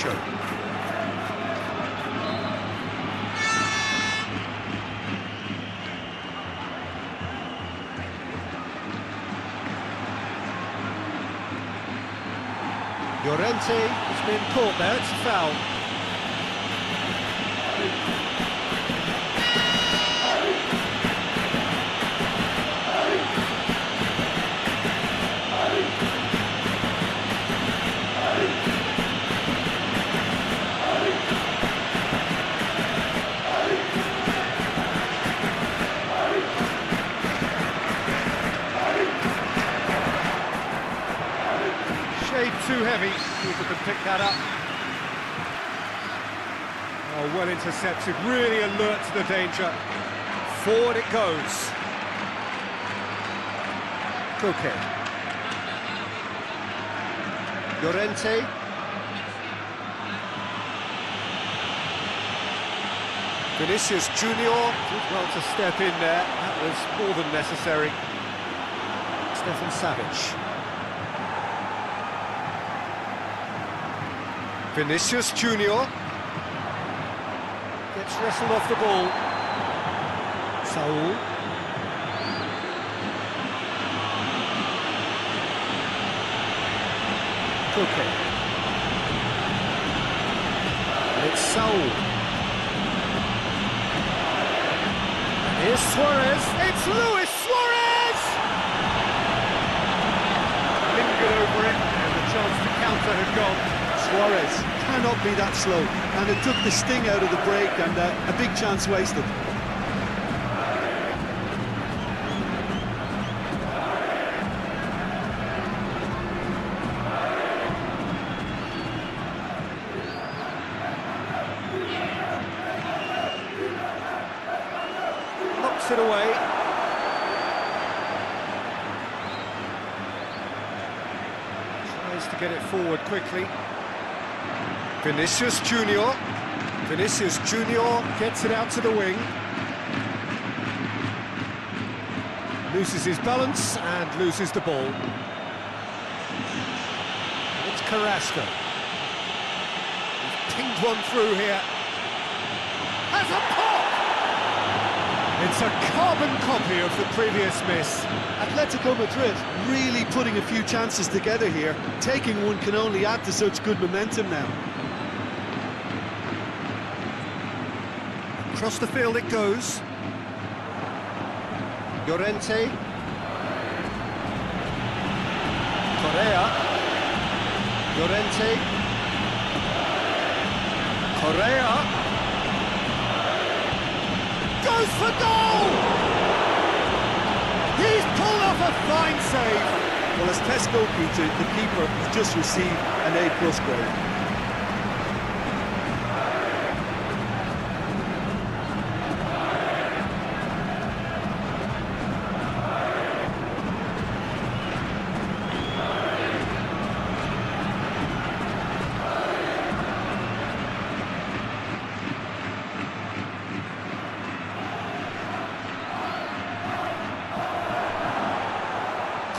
Sancho. Llorente has been caught there, it's a foul. Too heavy, keeper can pick that up. Oh, well intercepted, really alert to the danger. Forward it goes. Koke. Llorente. Vinicius Junior did well to step in there, that was more than necessary. Stefan Savic. Vinicius Junior gets wrestled off the ball. Saul. Koke. And it's Saul. And here's Suarez. It's Luis Suarez! Lingered over it, and the chance to counter had gone. Suarez cannot be that slow, and it took the sting out of the break, and a big chance wasted. Knocks it away. Tries to get it forward quickly. Vinicius Junior. Vinicius Junior gets it out to the wing. Loses his balance and loses the ball. It's Carrasco. He's pinged one through here. Has a pop! It's a carbon copy of the previous miss. Atletico Madrid really putting a few chances together here. Taking one can only add to such good momentum now. Across the field it goes. Llorente. Correa. Llorente. Correa. Goes for goal! He's pulled off a fine save. Well, as test goalkeeper, the keeper has just received an A+ grade.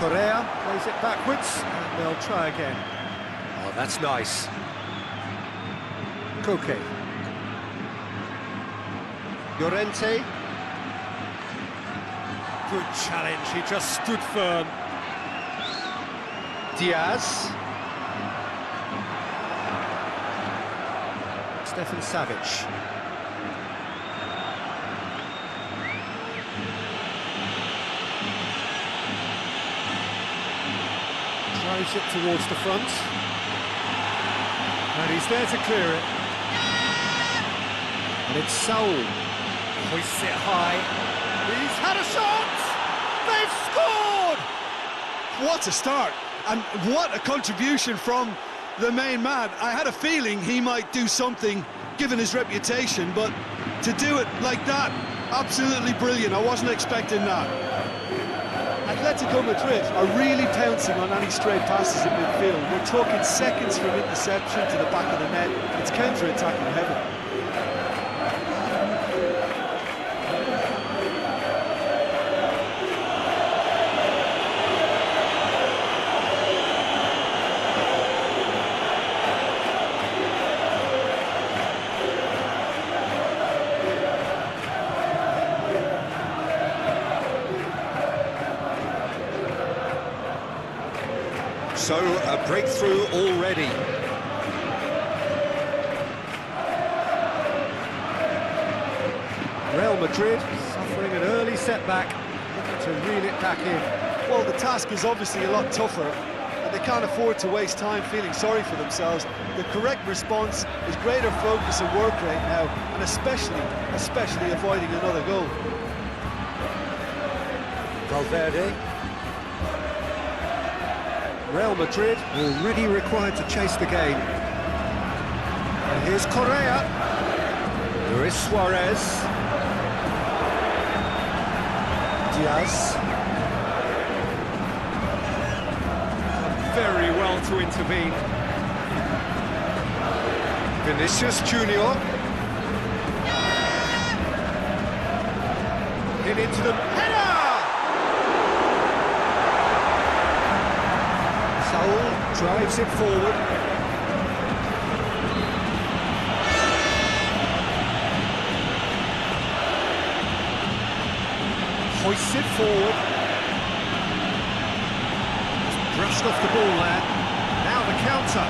Correa plays it backwards, and they'll try again. Oh, that's nice. Koke. Llorente. Good challenge, he just stood firm. Diaz. Stefan Savic. Drives it towards the front. And he's there to clear it. And it's Saul. Hoists it high. He's had a shot! They've scored! What a start! And what a contribution from the main man. I had a feeling he might do something, given his reputation, but to do it like that, absolutely brilliant. I wasn't expecting that. Atletico Madrid are really pouncing on any stray passes in midfield. We're talking seconds from interception to the back of the net. It's counter-attacking heaven. So, a breakthrough already. Real Madrid suffering an early setback, looking to reel it back in. Well, the task is obviously a lot tougher, and they can't afford to waste time feeling sorry for themselves. The correct response is greater focus and work rate now, and especially avoiding another goal. Valverde. Real Madrid already required to chase the game. And here's Correa. Luis Suarez. Diaz. Very well to intervene. Vinicius Junior. Hit into the header! Saul drives it forward. Hoists it forward. Just brushed off the ball there. Now the counter.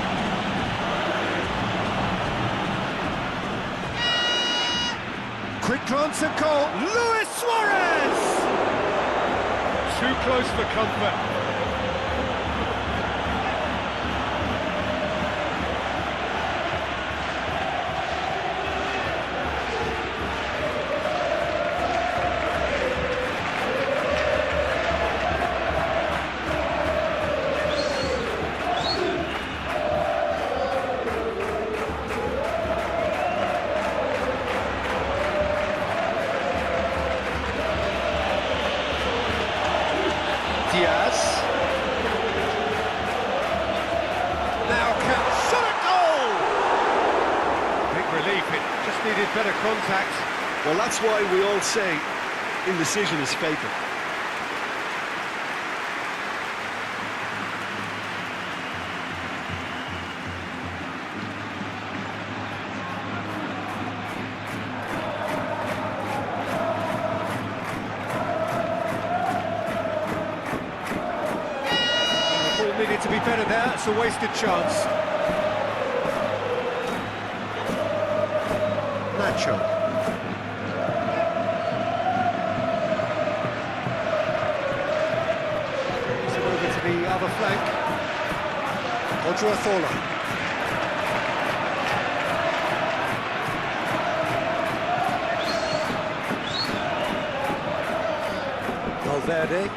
Quick glance at goal. Luis Suarez! Too close for comfort. Diaz. Now can shot a goal! Big relief, it just needed better contact. Well, that's why we all say indecision is fatal. Needed to be better there, it's a wasted chance. Nacho. Moves it over to the other flank. Odriozola. Valverde.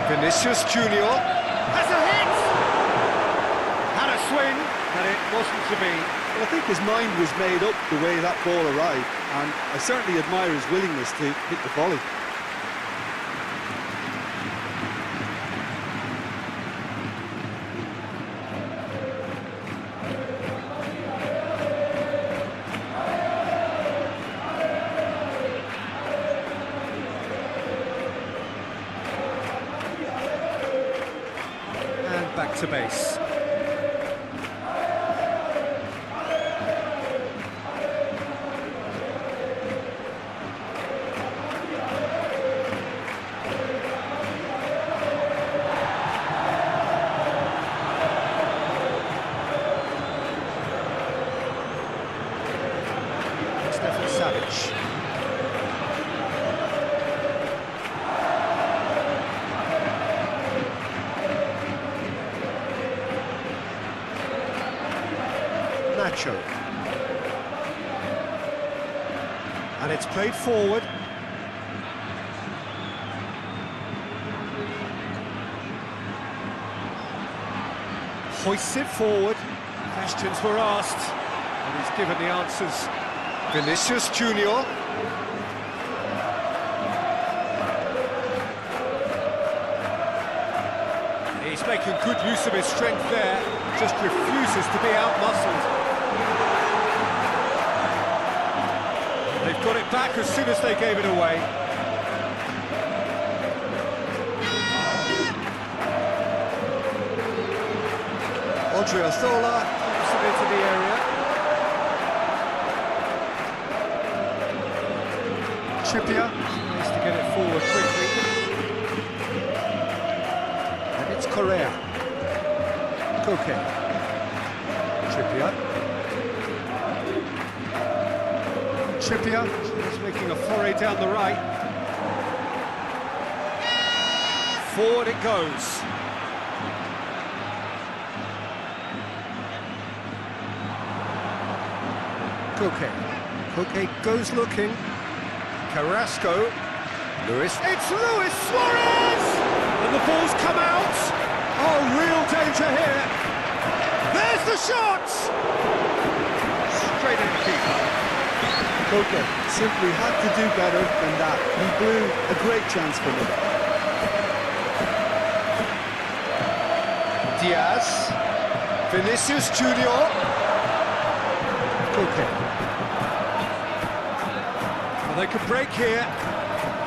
Vinicius Junior has a hit! Had a swing, but it wasn't to be. Well, I think his mind was made up the way that ball arrived, and I certainly admire his willingness to hit the volley. Back to base. Stefan Savic. Nacho. And it's played forward. Hoists it forward. Questions were asked, and he's given the answers. Vinicius Junior. He's making good use of his strength there, just refuses to be out-muscled. They've got it back as soon as they gave it away. Odriozola keeps it into the area. Trippier needs to get it forward quickly. And it's Correa. Koke. Trippier. Trippier is making a foray down the right. Forward it goes. Koke. Koke goes looking. Carrasco. Luis. It's Luis Suarez! And the ball's come out. Oh, real danger here. There's the shot! Straight in the keeper. Koke simply had to do better than that. He blew a great chance for me. Diaz. Vinicius Junior. Koke. Well, they could break here.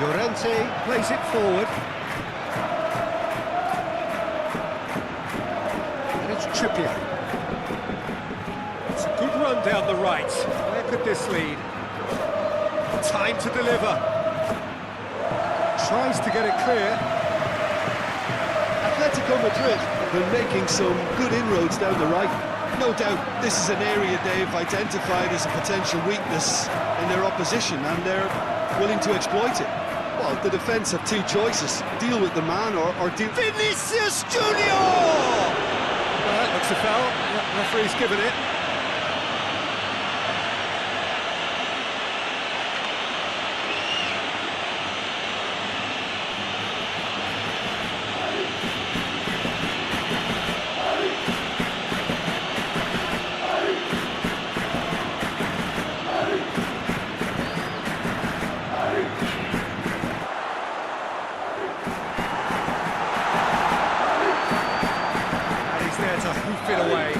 Llorente plays it forward. And it's Trippier. It's a good run down the right. Where could this lead? Time to deliver. Tries to get it clear. Atletico Madrid have been making some good inroads down the right. No doubt this is an area they've identified as a potential weakness in their opposition, and they're willing to exploit it. Well, the defence have two choices: deal with the man or deal... Vinicius Junior! Well, that looks a foul. The referee's given it. Hoof it away.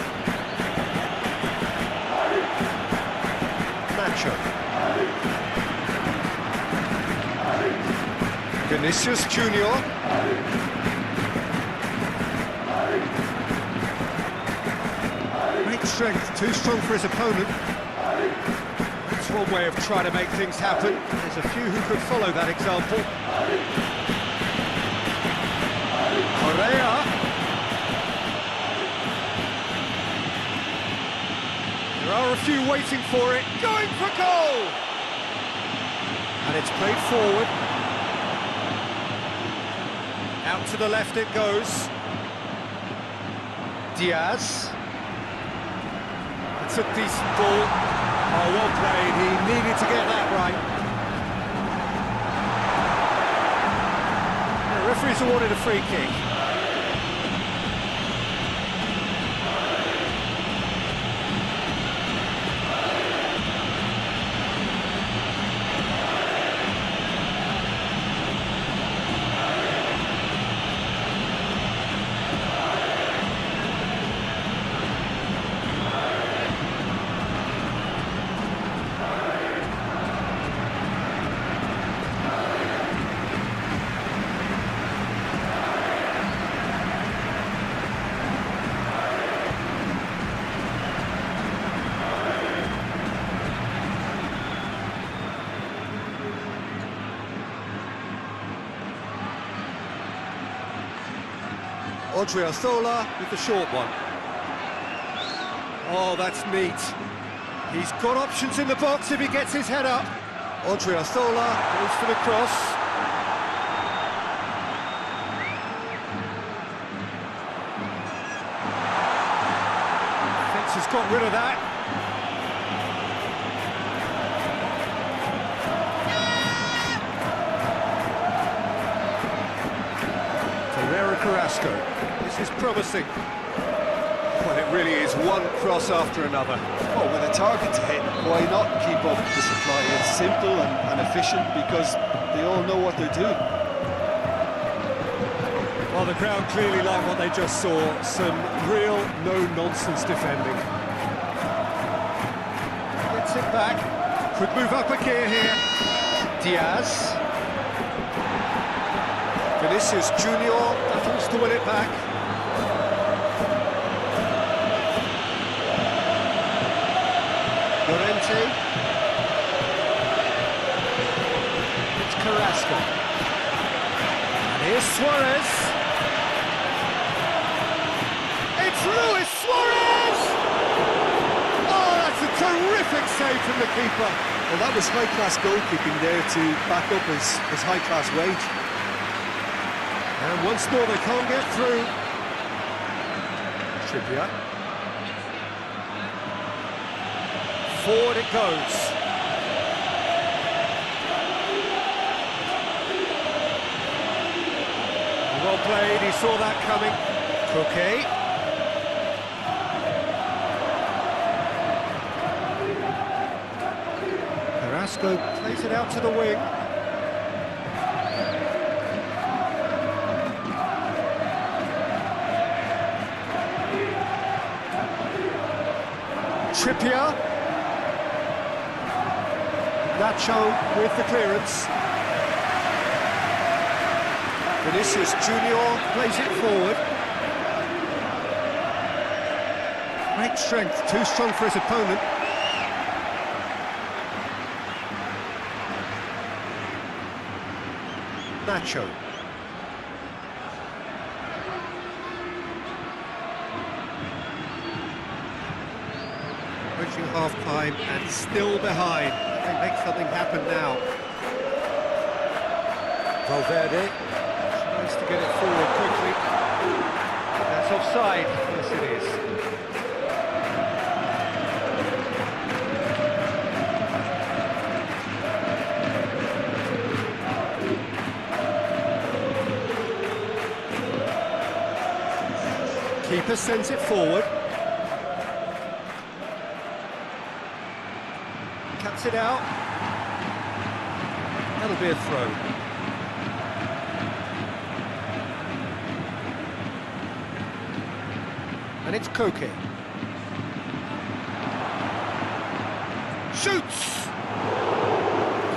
Nacho. Vinicius Junior. Great strength, too strong for his opponent. That's one way of trying to make things happen. There's a few who could follow that example. Correa. There are a few waiting for it, going for goal! And it's played forward. Out to the left it goes. Diaz. It's a decent ball. Oh, well played, he needed to get that right. The referee's awarded a free kick. Odriozola with the short one. Oh, that's neat. He's got options in the box if he gets his head up. Odriozola goes for the cross. Fence has got rid of that. Carrasco. This is promising. Well, it really is one cross after another. Oh, with a target to hit, why not keep up the supply? It's simple and efficient because they all know what they're doing. Well, the crowd clearly like what they just saw. Some real no-nonsense defending. Gets it back. Could move up a gear here. Diaz. Vinicius Junior battles to win it back. Llorente. Carrasco. And here's Suarez. It's Luis Suarez! Oh, that's a terrific save from the keeper. Well, that was high-class goalkeeping there to back up his high-class wage. And once more they can't get through. Trippier. Forward it goes. Well played, he saw that coming. Cookie. Carrasco plays it out to the wing. Trippier. Nacho with the clearance. Vinicius Junior plays it forward. Great strength, too strong for his opponent. Nacho. Approaching half-time and still behind. They make something happen now. Valverde tries to get it forward quickly. That's offside. Yes, it is. Keeper sends it forward. Cuts it out. That'll be a throw. And it's Koke. Shoots!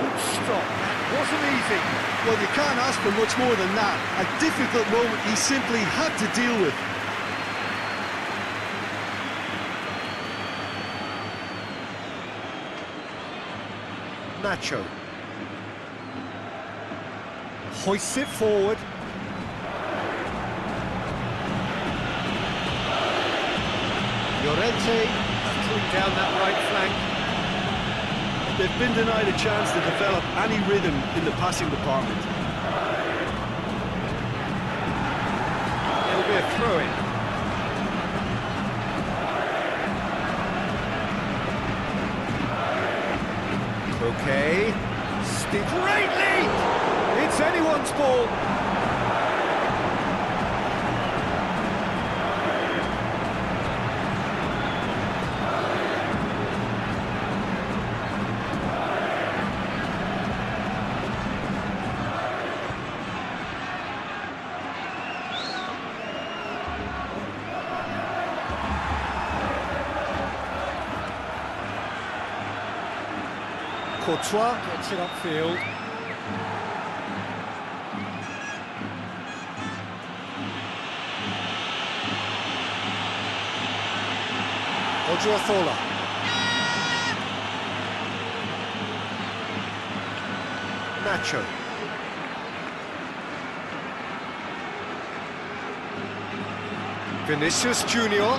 Good stop. That wasn't easy. Well, you can't ask for much more than that. A difficult moment he simply had to deal with. Nacho hoists it forward. Llorente battling down that right flank. They've been denied a chance to develop any rhythm in the passing department. It'll be a throw-in. Okay, great lead! It's anyone's ball. Courtois gets it upfield. Odriozola. Nacho. Vinicius Junior.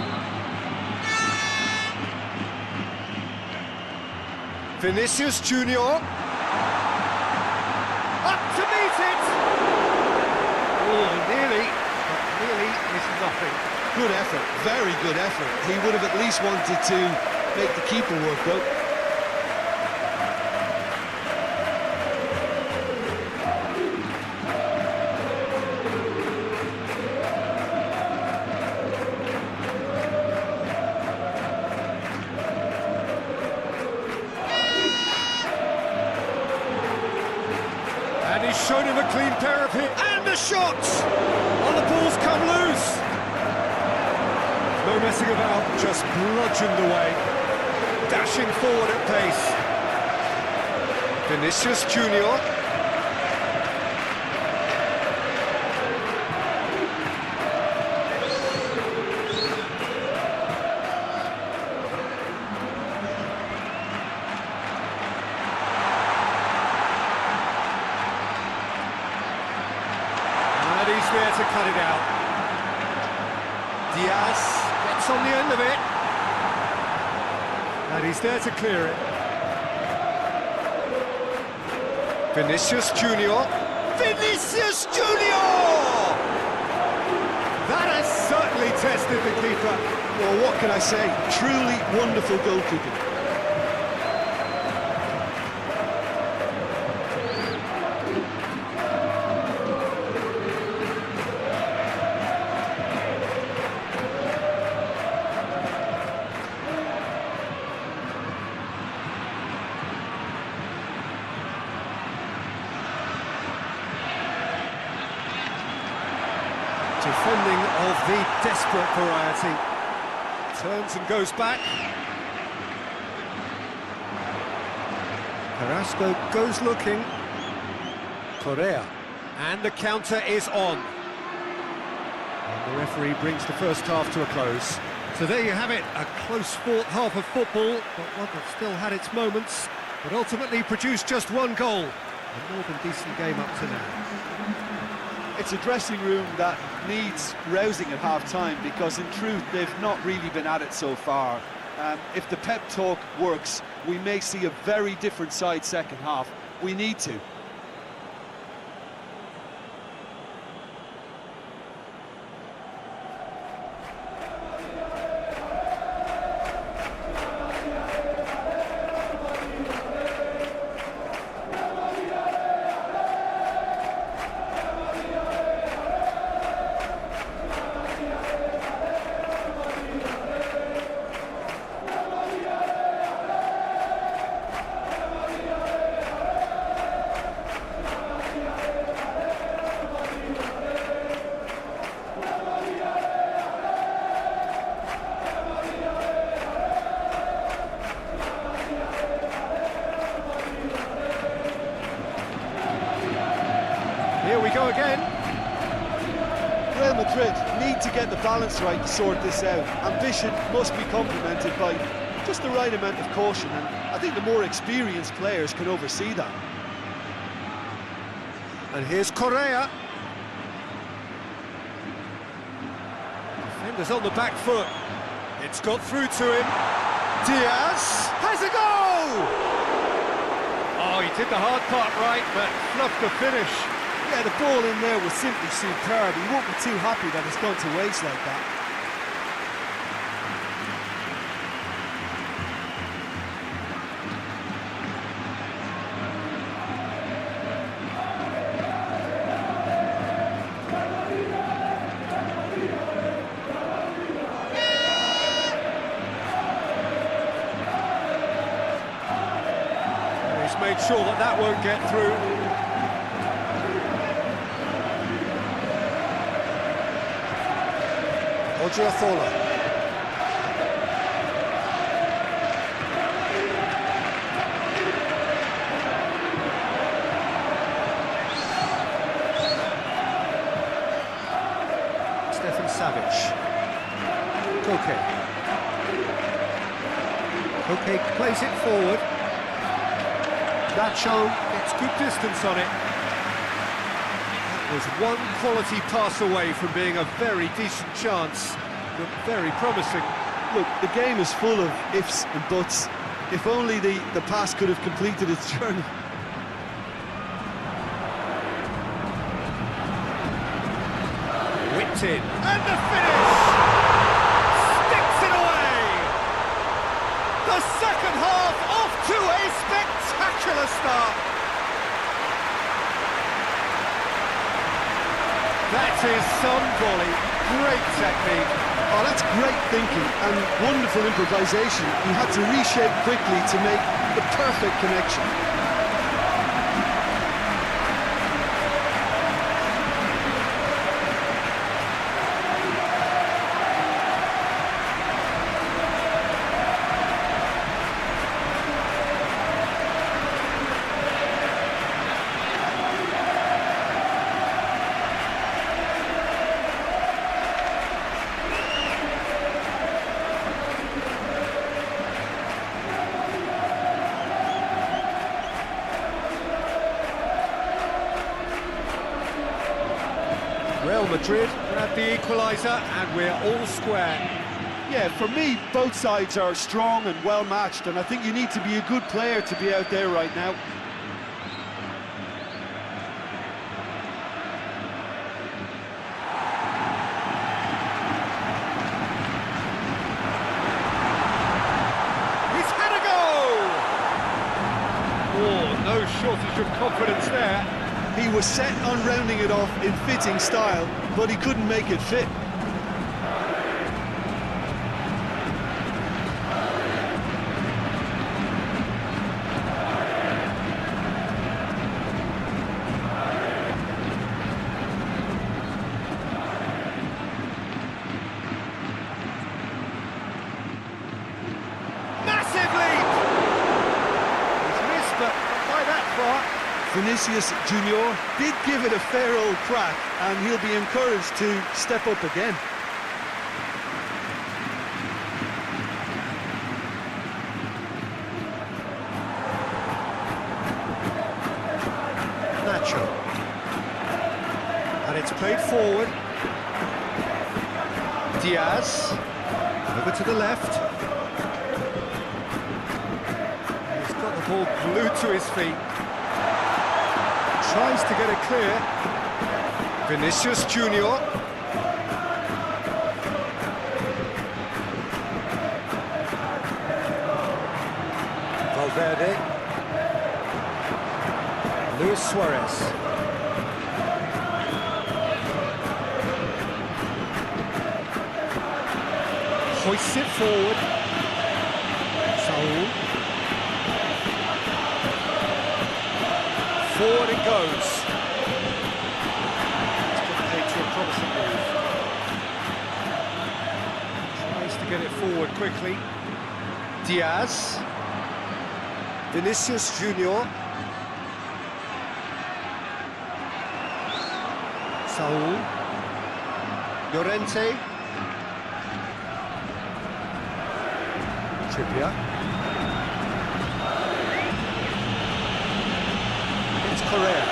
Vinicius Junior. Up to meet it! Oh, nearly, but nearly is nothing. Good effort, very good effort. He would have at least wanted to make the keeper work though. And he's shown him a clean pair of hits. And the shots! Oh, the ball's come loose. No messing about, just bludgeoned away. Dashing forward at pace. Vinicius Junior. there to cut it out. Diaz gets on the end of it. And he's there to clear it. Vinicius Junior. Vinicius Junior! That has certainly tested the keeper. Well, what can I say? Truly wonderful goalkeeping. Defending of the desperate variety. Turns and goes back. Carrasco goes looking. Correa. And the counter is on. And the referee brings the first half to a close. So there you have it, a close fought half of football, but one that still had its moments, but ultimately produced just one goal. A more than decent game up to now. It's a dressing room that needs rousing at half-time because, in truth, they've not really been at it so far. If the pep talk works, we may see a very different side second half. We need to. Here we go again. Real Madrid need to get the balance right to sort this out. Ambition must be complemented by just the right amount of caution, and I think the more experienced players can oversee that. And here's Correa. Defenders on the back foot. It's got through to him. Diaz has a goal! Oh, he did the hard part right, but fluffed the finish. Yeah, the ball in there was simply superb. He won't be too happy that it's gone to waste like that. He's made sure that that won't get through. Odriozola. Stefan Savic. Koke. Koke plays it forward. Nacho gets good distance on it. Was one quality pass away from being a very decent chance, but very promising. Look, the game is full of ifs and buts. If only the pass could have completed its journey. Whipped in, and the finish! Sticks it away! The second half off to a spectacular start. That is some volley, great technique. Oh, that's great thinking and wonderful improvisation. He had to reshape quickly to make the perfect connection. Real Madrid grab the equaliser, and we're all square. Yeah, for me, both sides are strong and well matched, and I think you need to be a good player to be out there right now. He's had a go! Oh, no shortage of confidence there. He was set on rounding it off in fitting style, but he couldn't make it fit. Massive leap! He's missed, but not by that far. Vinicius Junior did give it a fair old crack, and he'll be encouraged to step up again. Nacho. And it's played forward. Diaz. Over to the left. He's got the ball glued to his feet. Tries to get it clear. Vinicius Junior. Valverde. Luis Suarez. Hoists it forward. Saul. Forward it goes. It's got paid to a promising move. Tries to get it forward quickly. Diaz. Vinicius Junior. Saul. Llorente. Trippier. It's Correa.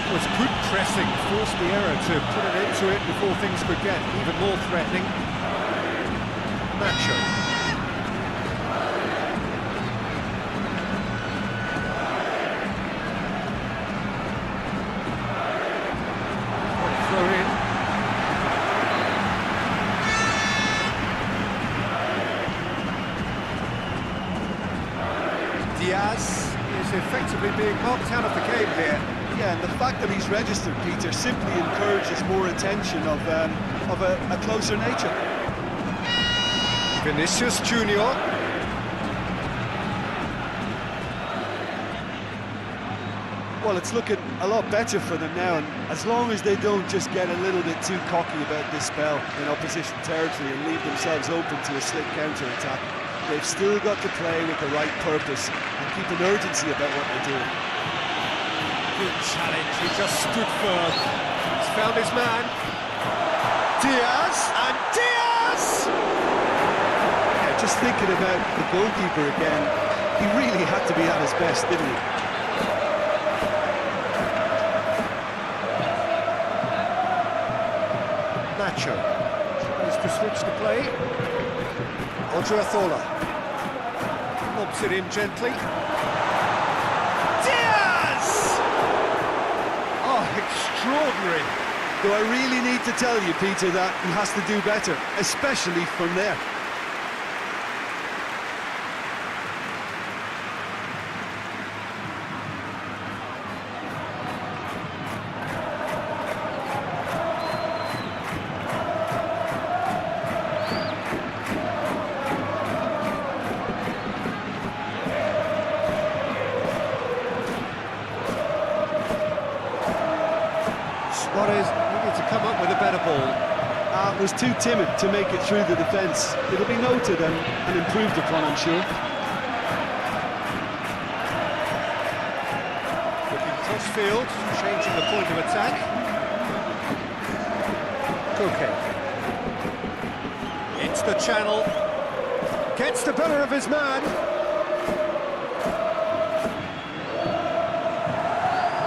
It was good pressing, forced the error to put an end to it before things could get even more threatening. Nacho. Throw in. Diaz is effectively being knocked out of the game here. Yeah, and the fact that he's registered, Peter, simply encourages more attention of a closer nature. Vinicius Junior. Well, it's looking a lot better for them now, and as long as they don't just get a little bit too cocky about this spell in opposition territory and leave themselves open to a slick counter-attack, they've still got to play with the right purpose and keep an urgency about what they're doing. Good challenge, he just stood firm. He's found his man. Diaz, and Diaz! Yeah, just thinking about the goalkeeper again, he really had to be at his best, didn't he? Nacho tries to switch the play. Odriozola lobs it in gently. Diaz! Oh, extraordinary. Do I really need to tell you, Peter, that he has to do better, especially from there? Suarez needed to come up with a better ball. Was too timid to make it through the defence. It'll be noted and improved upon, I'm sure. Looking cross field, changing the point of attack. Koke. It's the channel. Gets the better of his man.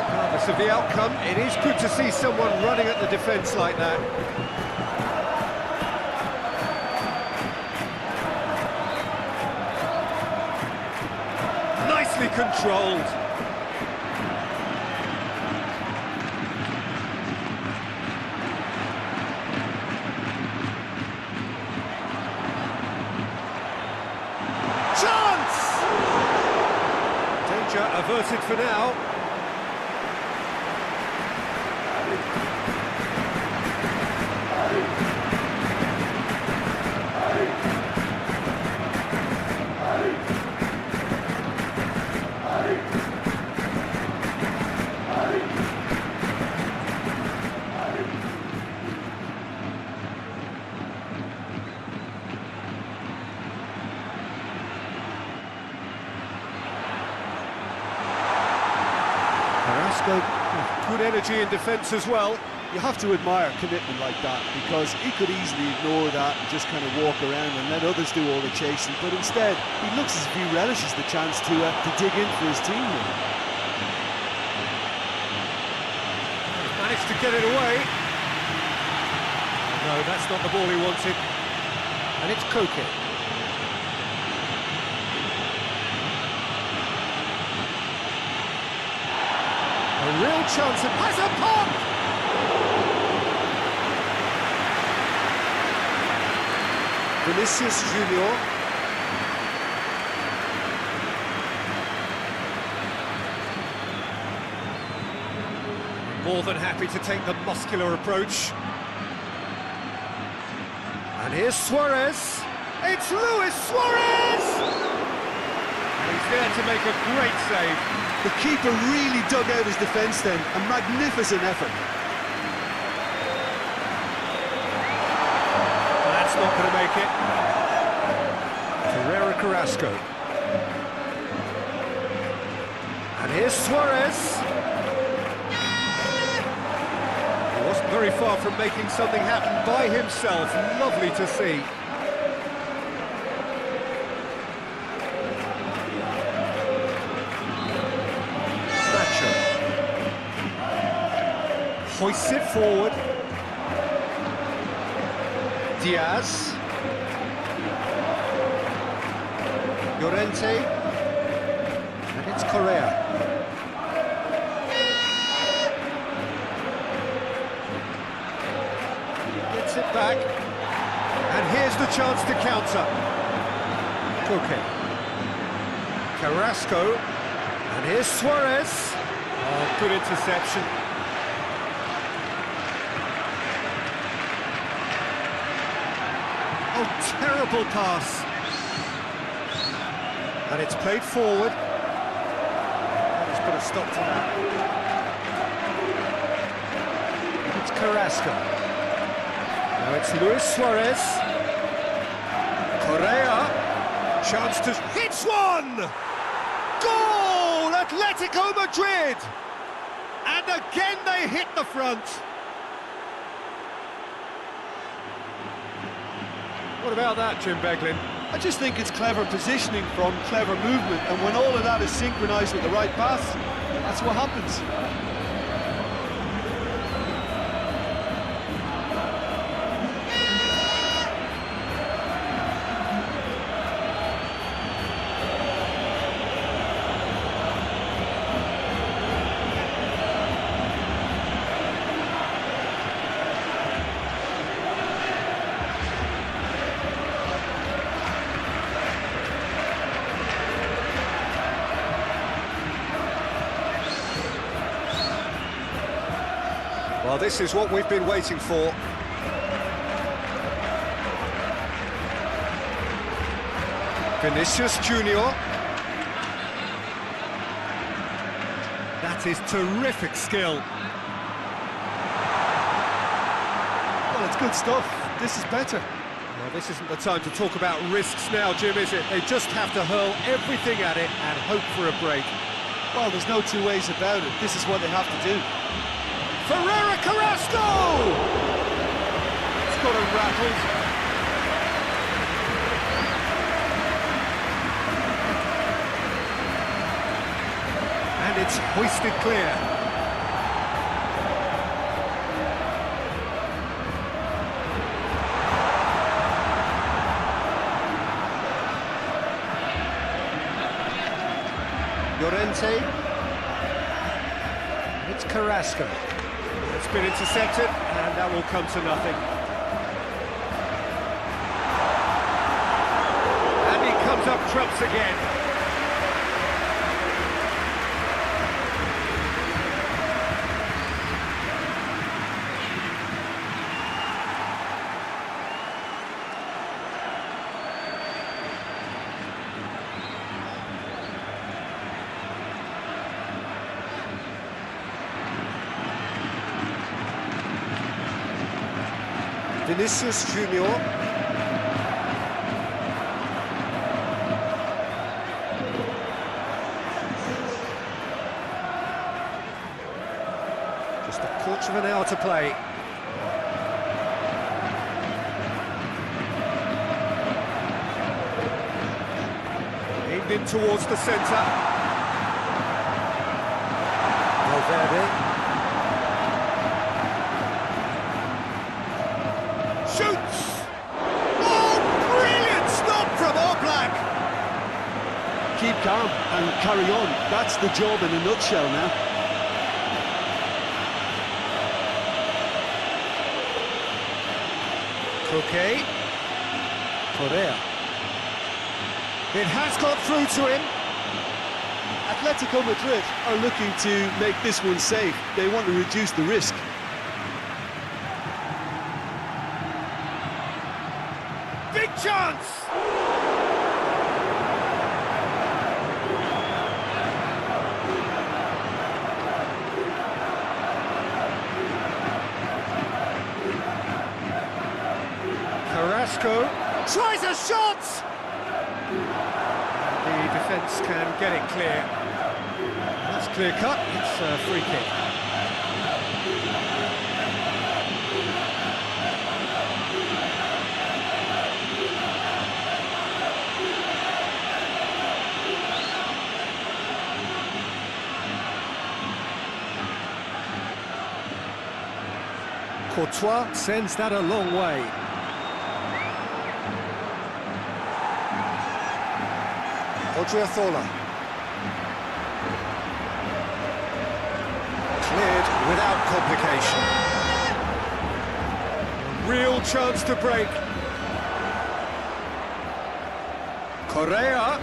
Regardless Regardless of the outcome, it is good to see someone running at the defence like that. Nicely controlled. Chance! Danger averted for now. Good energy in defence as well. You have to admire commitment like that, because he could easily ignore that and just kind of walk around and let others do all the chasing, but instead he looks as if he relishes the chance to dig in for his team here. Managed to get it away. No, that's not the ball he wanted. And it's KOTA. A real chance of has a pop! Vinicius Junior. More than happy to take the muscular approach. And here's Suarez. It's Luis Suarez! And he's there to make a great save. The keeper really dug out his defence then. A magnificent effort. That's not going to make it. Herrera Carrasco. And here's Suarez. He wasn't very far from making something happen by himself. Lovely to see. Hoists it forward. Diaz. Llorente. And it's Correa. Gets it back. And here's the chance to counter. KOTA. Carrasco. And here's Suarez. Oh, good interception. Oh, terrible pass. And it's played forward. And he's put a stop to that. It's Carrasco. Now it's Luis Suarez. Correa. Chance to... hits one! Goal! Atletico Madrid! And again they hit the front. What about that, Jim Beglin? I just think it's clever positioning from clever movement, and when all of that is synchronised with the right pass, that's what happens. Well, this is what we've been waiting for. Vinicius Junior. That is terrific skill. Well, it's good stuff. This is better. Well, this isn't the time to talk about risks now, Jim, is it? They just have to hurl everything at it and hope for a break. Well, there's no two ways about it. This is what they have to do. Herrera Carrasco! It's got him rattled. And it's hoisted clear. Kante. It's Carrasco. It's been intercepted, and that will come to nothing. And he comes up trumps again. Vinicius Junior. Just a quarter of an hour to play. Aimed in towards the centre. Valverde. Shoots! Oh, brilliant stop from Oblak! Keep calm and carry on. That's the job in a nutshell now. Koke. Correa. It has got through to him. Atletico Madrid are looking to make this one safe. They want to reduce the risk. Big chance! Carrasco tries a shot! The defence can get it clear. That's clear cut, it's a free kick. Courtois sends that a long way. Odriozola. Cleared without complication. Real chance to break. Correa.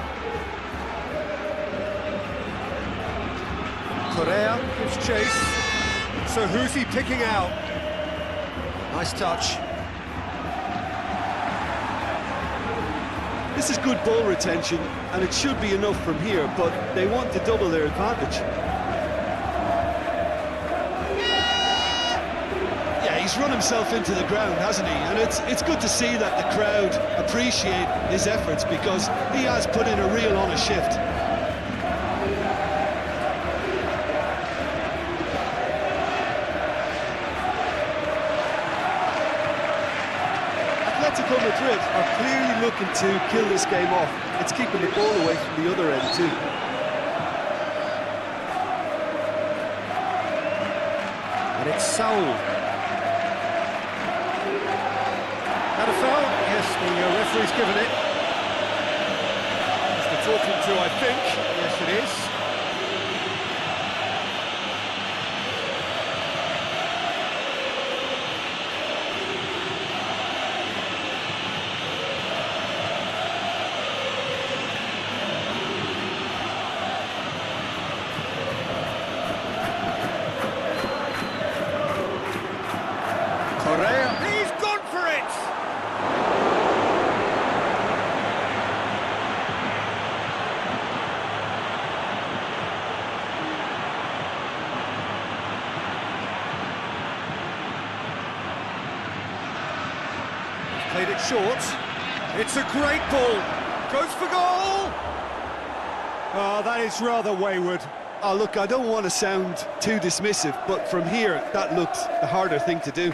Correa gives chase. So who's he picking out? Nice touch. This is good ball retention, and it should be enough from here, but they want to double their advantage. Yeah, he's run himself into the ground, hasn't he? And it's good to see that the crowd appreciate his efforts, because he has put in a real honest shift. Atletico Madrid are clearly looking to kill this game off. It's keeping the ball away from the other end too. And it's Saul. That a foul? Yes, the referee's given it. That's the talking to, I think. Yes, it is. Correa, he's gone for it! He's played it short. It's a great ball. Goes for goal! Oh, that is rather wayward. Oh, look, I don't want to sound too dismissive, but from here, that looked the harder thing to do.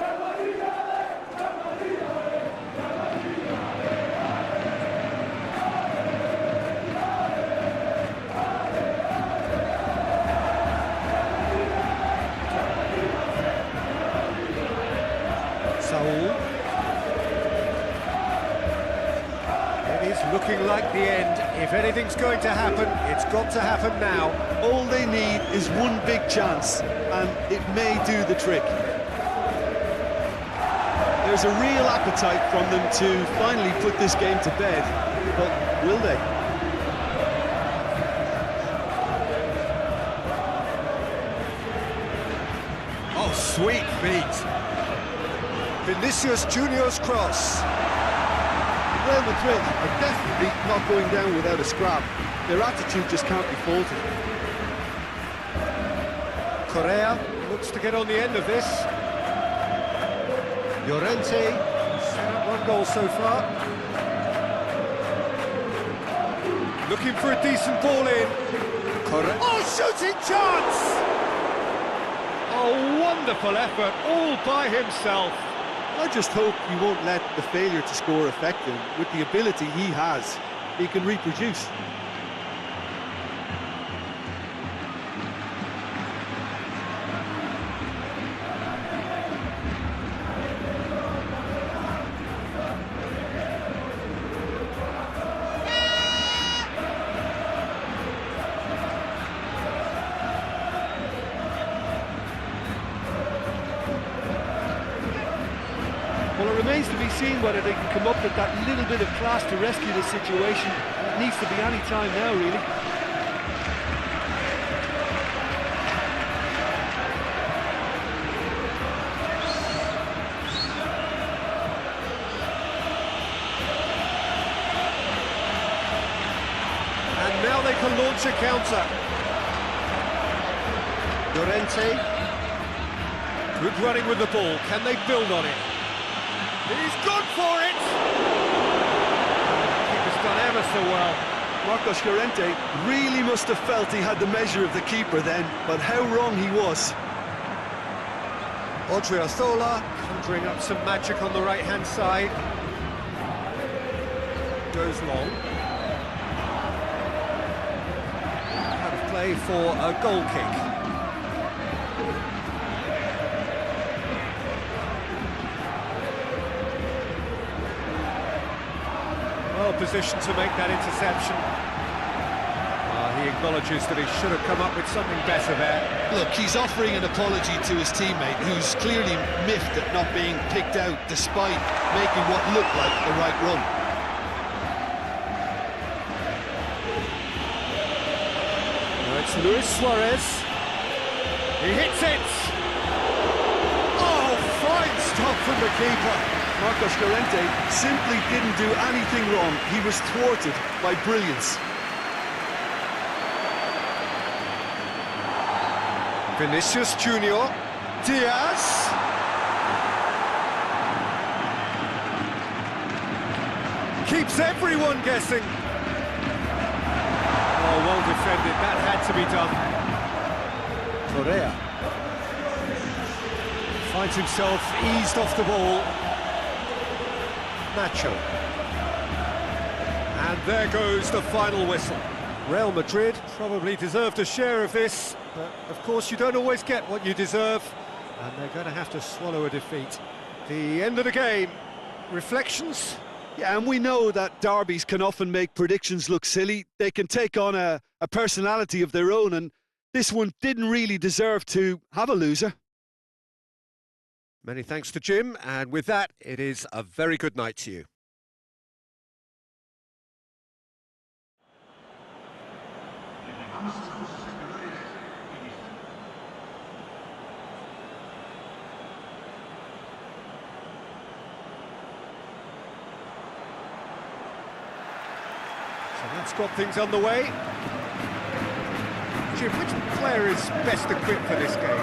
Saul. It is looking like the end. If anything's going to happen, it's got to happen now. is one big chance, and it may do the trick. There's a real appetite from them to finally put this game to bed, but will they? Oh, sweet feet. Vinicius Junior's cross. Real Madrid are definitely not going down without a scrap. Their attitude just can't be faulted. Correa looks to get on the end of this. Llorente set up one goal so far. Looking for a decent ball in. Correa. Oh, shooting chance! Oh, wonderful effort, all by himself. I just hope he won't let the failure to score affect him. With the ability he has, he can reproduce. Well, it remains to be seen whether they can come up with that little bit of class to rescue the situation. It needs to be any time now, really. And now they can launch a counter. Llorente. Good running with the ball. Can they build on it? He's gone for it! Keeper's done ever so well. Marcos Llorente really must have felt he had the measure of the keeper then, but how wrong he was. Odriozola conjuring up some magic on the right-hand side. Goes long. Out of play for a goal kick. Well positioned to make that interception. He acknowledges that he should have come up with something better there. Look, he's offering an apology to his teammate, who's clearly miffed at not being picked out despite making what looked like the right run. Now it's Luis Suarez. He hits it! Oh, fine stop from the keeper. Marcos Llorente simply didn't do anything wrong. He was thwarted by brilliance. Vinicius Junior. Diaz. Keeps everyone guessing. Oh, well defended. That had to be done. Correa. Finds himself eased off the ball. Nacho. And there goes the final whistle. Real Madrid probably deserved a share of this, but of course you don't always get what you deserve, and they're going to have to swallow a defeat. The end of the game. Reflections? Yeah, and we know that derbies can often make predictions look silly. They can take on a personality of their own, and this one didn't really deserve to have a loser. Many thanks to Jim, and with that, it is a very good night to you. So that's got things underway. Jim, which player is best equipped for this game?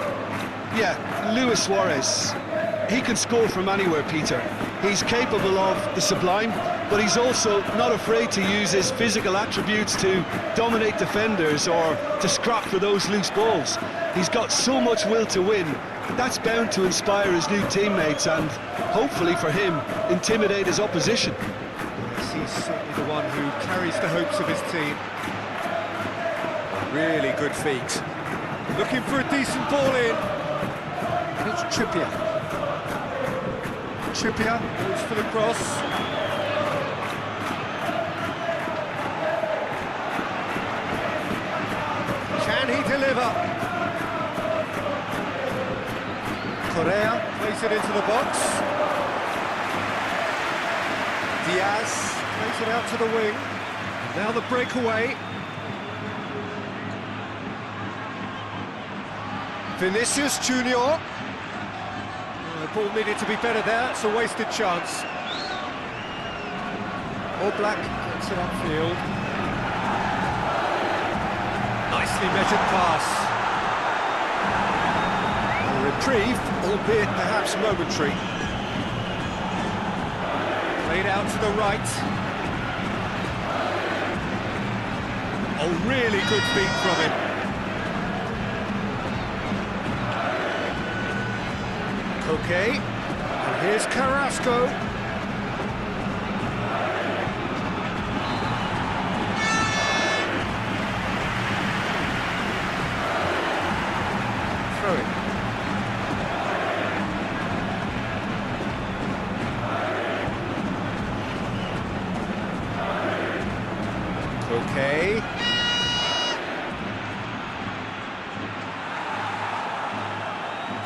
Yeah, Luis Suarez. He can score from anywhere, Peter. He's capable of the sublime, but he's also not afraid to use his physical attributes to dominate defenders or to scrap for those loose balls. He's got so much will to win. That's bound to inspire his new teammates and, hopefully for him, intimidate his opposition. Yes, he's certainly the one who carries the hopes of his team. Really good feet. Looking for a decent ball in. And it's Trippier. Trippier goes for the cross. Can he deliver? Correa plays it into the box. Diaz plays it out to the wing. Now the breakaway. Vinicius Junior. The ball needed to be better there. It's a wasted chance. All Black gets it upfield. Nicely measured pass. A reprieve, albeit perhaps momentary. Played out to the right. A really good feed from him. Okay, and here's Carrasco. Throw it. Okay.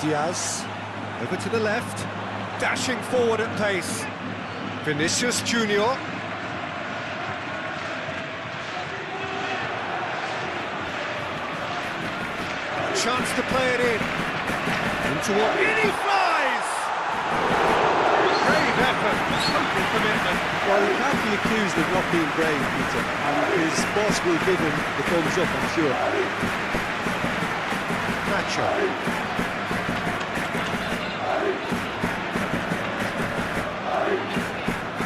Diaz. Over to the left, dashing forward at pace. Vinicius Junior. Chance to play it in. Into what? In he flies! Brave effort, total commitment. Well, he can't be accused of not being brave, Peter, and his boss will give him the thumbs up, I'm sure. Nacho.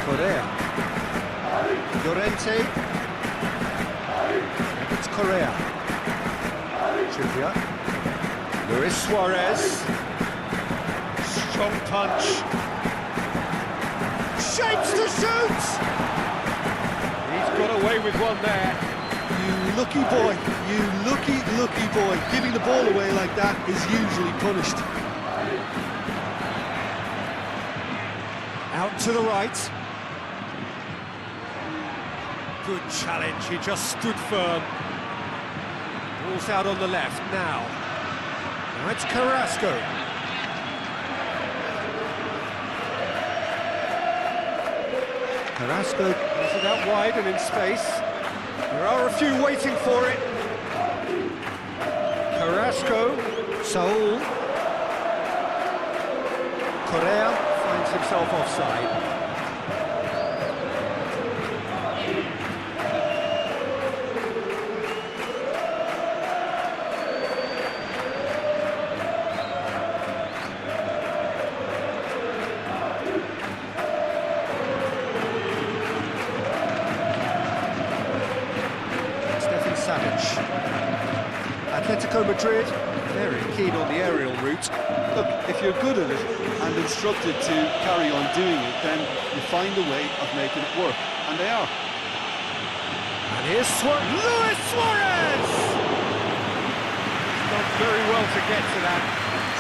Correa. Llorente. It's Correa. Trippier. Luis Suarez. Strong punch. Shapes to shoot! He's got away with one there. You lucky boy, you lucky boy. Giving the ball away like that is usually punished. Out to the right. Good challenge, he just stood firm. Ball's out on the left now. Now it's Carrasco. Carrasco plays it out wide and in space. There are a few waiting for it. Carrasco, Saul. Correa finds himself offside. Atletico Madrid, very keen on the aerial route. Look, if you're good at it and instructed to carry on doing it, then you find a way of making it work, and they are. And here's Luis Suarez! Done very well to get to that.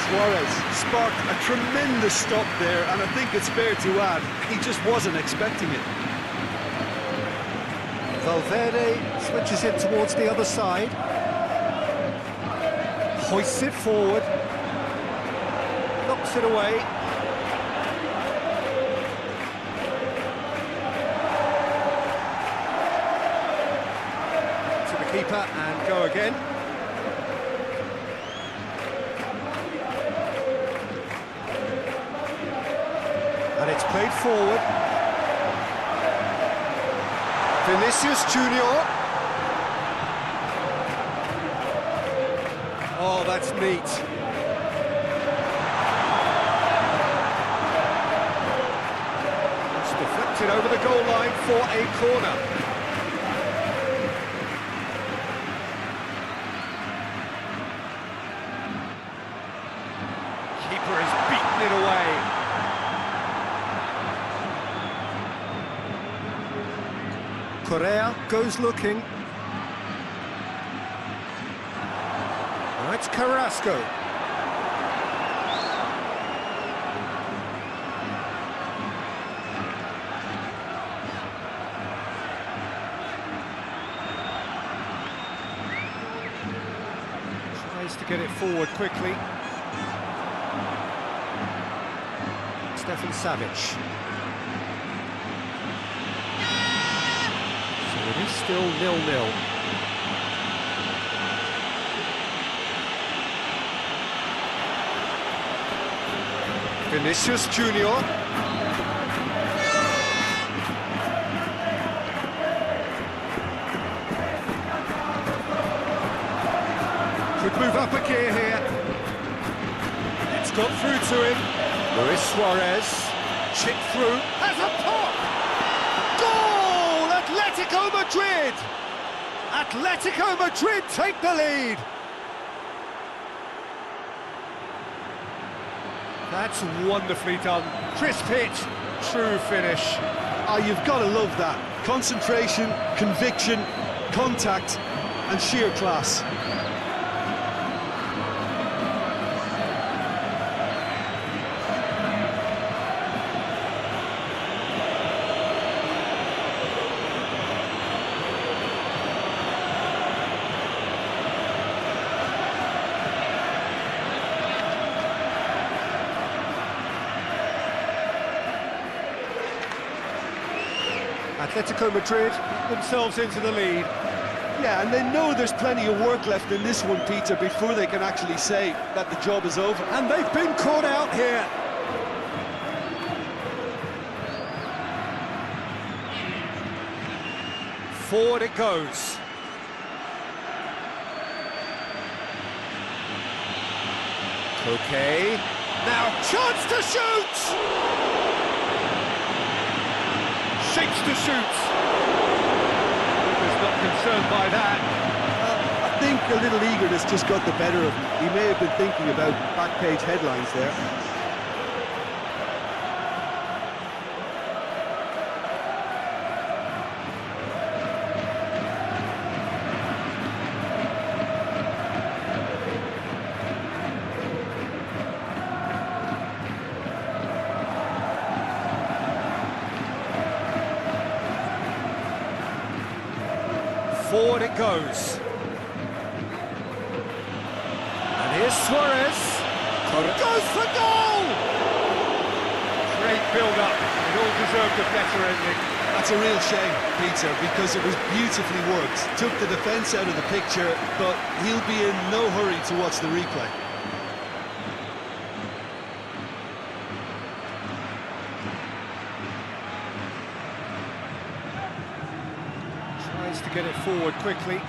Suarez sparked a tremendous stop there, and I think it's fair to add, he just wasn't expecting it. Valverde switches it towards the other side. Hoists it forward. Knocks it away. To the keeper and go again. And it's played forward. Vinicius Junior. Oh, that's neat. It's deflected over the goal line for a corner. Keeper has beaten it away. Correa goes looking. Now it's Carrasco. Tries to get it forward quickly. Stefan Savic. So it is still 0-0. Vinicius Junior. Could move up a gear here. It's got through to him. Luis Suarez. Chip through. Has a pop! Goal! Atletico Madrid! Atletico Madrid take the lead. That's wonderfully done. Crisp hit, true finish. Oh, you've got to love that. Concentration, conviction, contact, and sheer class. Atletico Madrid themselves into the lead. Yeah, and they know there's plenty of work left in this one, Peter, before they can actually say that the job is over. And they've been caught out here. Forward it goes. Okay. Now chance to shoot! Shakes to shoot. He's not concerned by that. I think a little eagerness just got the better of him. He may have been thinking about back page headlines there. Forward it goes. And here's Suarez. Goes for goal! Great build-up. It all deserved a better ending. That's a real shame, Peter, because it was beautifully worked. Took the defence out of the picture, but he'll be in no hurry to watch the replay. Tries to get it forward quickly.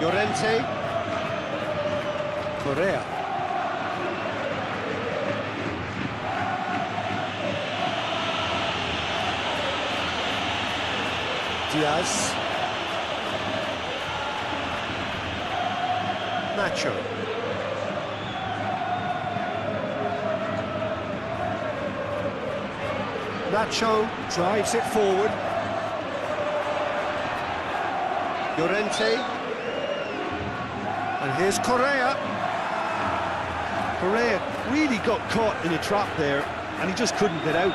Llorente. Correa. Diaz. Nacho. Nacho drives it forward. Llorente. And here's Correa. Correa really got caught in a trap there, and he just couldn't get out.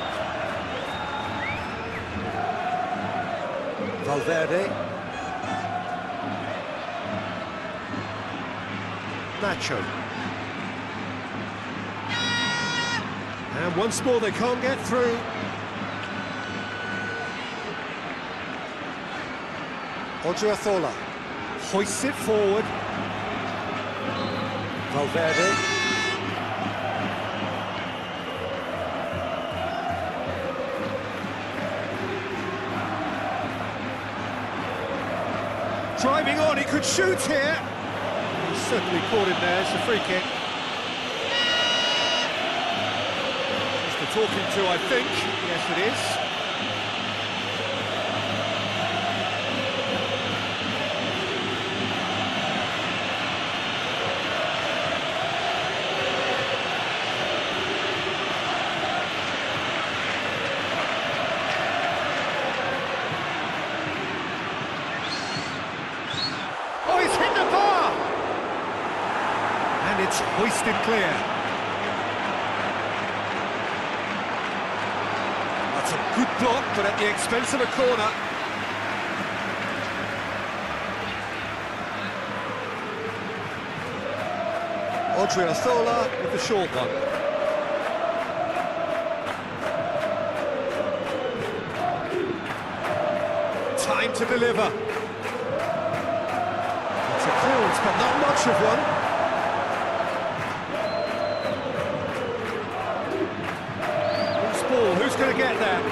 Valverde. Nacho. And once more they can't get through. Odriozola hoists it forward. Valverde. Driving on, he could shoot here. He's certainly caught him there, it's a free kick. Just the talking to, I think. Yes, it is. It's hoisted clear. That's a good block, but at the expense of a corner. Odriozola with the short one. Time to deliver. It's a clearance, but not much of one. Who's ball? Who's going to get there?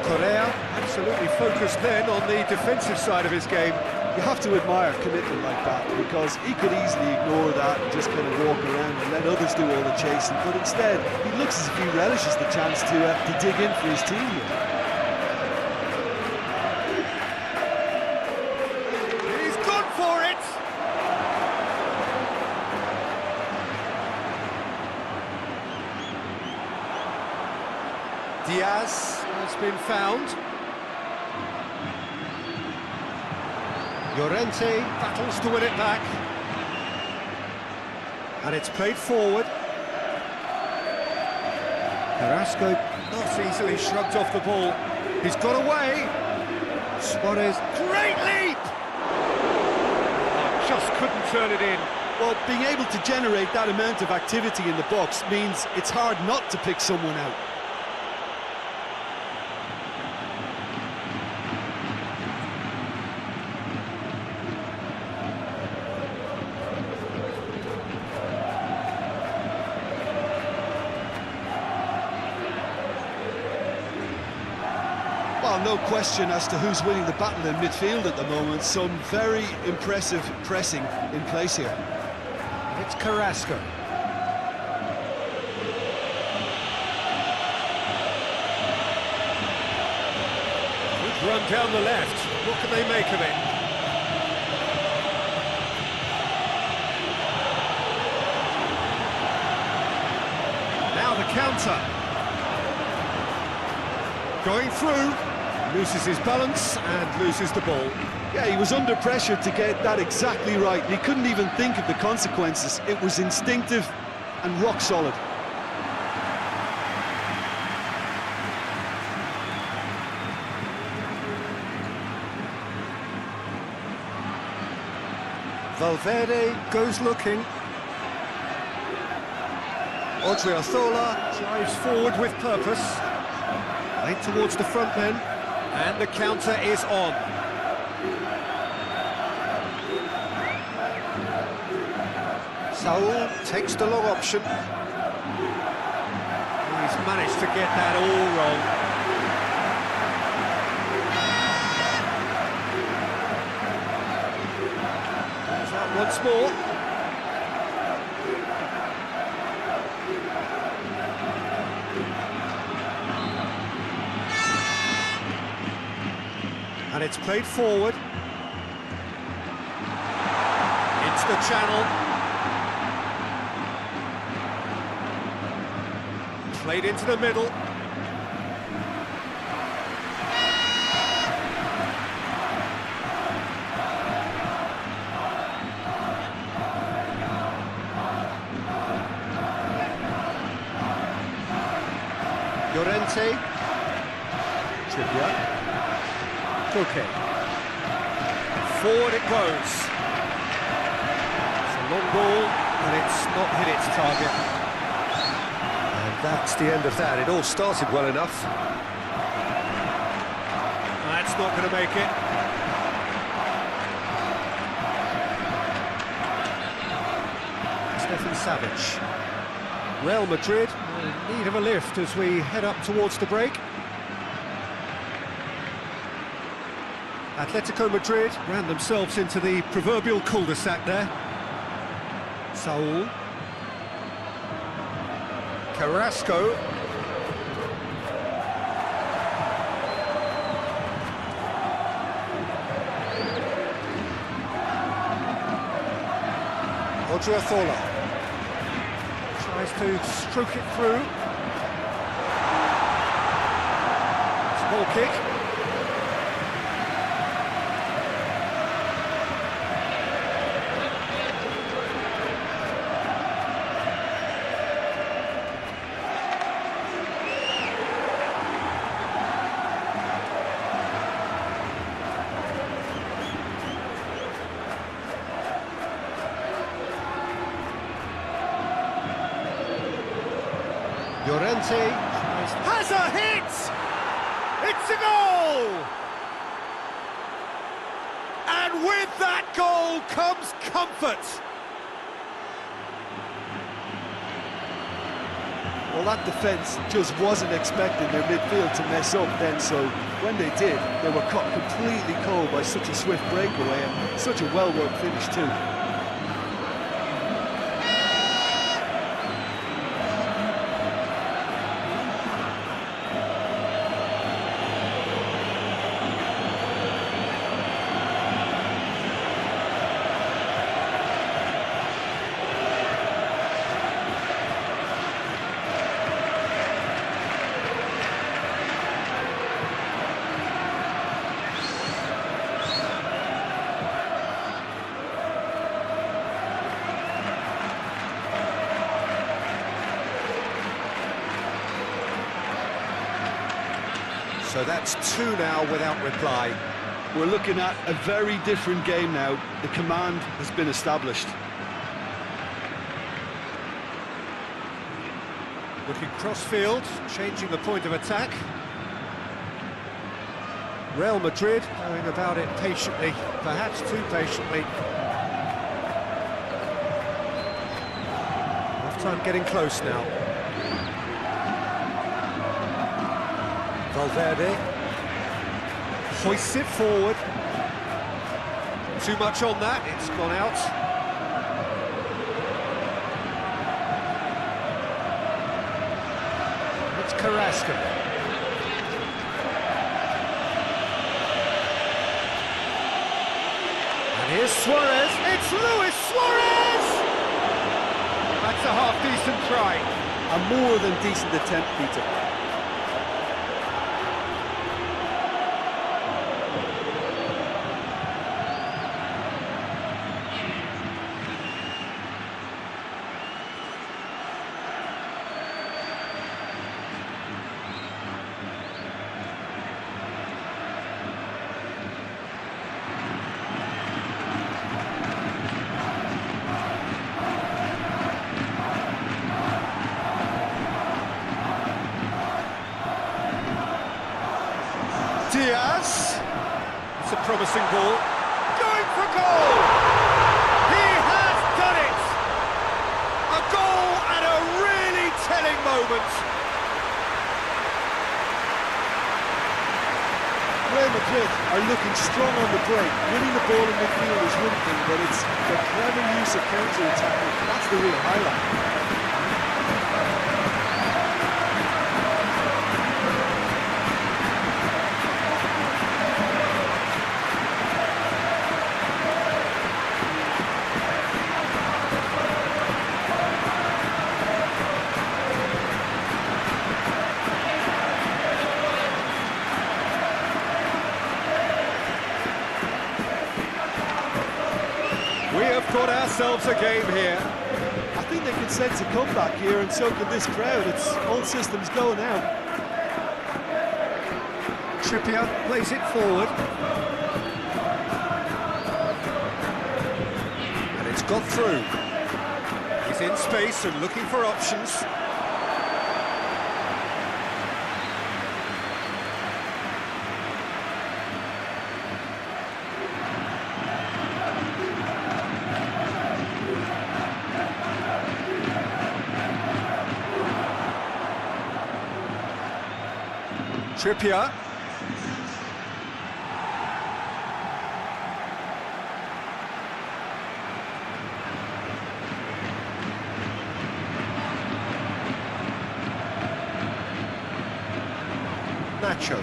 Correa, absolutely focused then on the defensive side of his game. You have to admire commitment like that, because he could easily ignore that and just kind of walk around and let others do all the chasing, but instead he looks as if he relishes the chance to dig in for his team here. He's gone for it! Diaz has been found. Llorente battles to win it back. And it's played forward. Carrasco not easily shrugged off the ball. He's got away. Suarez, great leap! Just couldn't turn it in. Well, being able to generate that amount of activity in the box means it's hard not to pick someone out. Well, no question as to who's winning the battle in midfield at the moment. Some very impressive pressing in place here. It's Carrasco. Good run down the left. What can they make of it? Now the counter. Going through. Loses his balance and loses the ball. Yeah, he was under pressure to get that exactly right. He couldn't even think of the consequences. It was instinctive and rock solid. Valverde goes looking. Odriozola drives forward with purpose. Right towards the front then. And the counter is on. Saul takes the long option. He's managed to get that all wrong. Goes out once more. And it's played forward. Into the channel. Played into the middle. Llorente. Trippier. Okay. Forward it goes. It's a long ball, and it's not hit its target. And that's the end of that. It all started well enough. That's not going to make it. Stefan Savic. Real Madrid in need of a lift as we head up towards the break. Atletico Madrid ran themselves into the proverbial cul-de-sac there. Saul. Carrasco. Odriozola. Tries to stroke it through. Small kick. Llorente has a hit! It's a goal! And with that goal comes comfort. Well, that defence just wasn't expecting their midfield to mess up then, so when they did, they were caught completely cold by such a swift breakaway and such a well-worked finish too. So that's 2 now without reply. We're looking at a very different game now. The command has been established. Looking cross-field, changing the point of attack. Real Madrid going about it patiently, perhaps too patiently. Half-time getting close now. Valverde hoists it forward. Too much on that, it's gone out. It's Carrasco. And here's Suarez. It's Luis Suarez! That's a half-decent try. A more than decent attempt, Peter. Diaz, it's a promising ball, going for goal! He has done it! A goal at a really telling moment. Real Madrid are looking strong on the break. Winning the ball in midfield is one thing, but it's the clever use of counter-attacking. That's the real highlight. We have got ourselves a game here. I think they can sense a comeback here, and so can this crowd. It's all systems go now. Trippier plays it forward. And it's got through. He's in space and looking for options. Trippier. Nacho.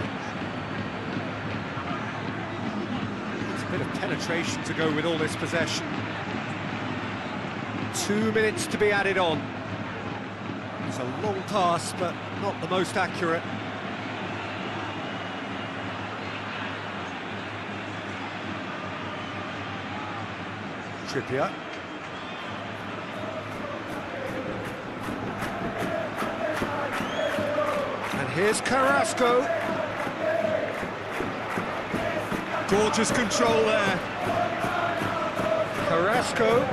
It's a bit of penetration to go with all this possession. 2 minutes to be added on. It's a long pass, but not the most accurate. Trippier. And here's Carrasco. Gorgeous control there. Carrasco.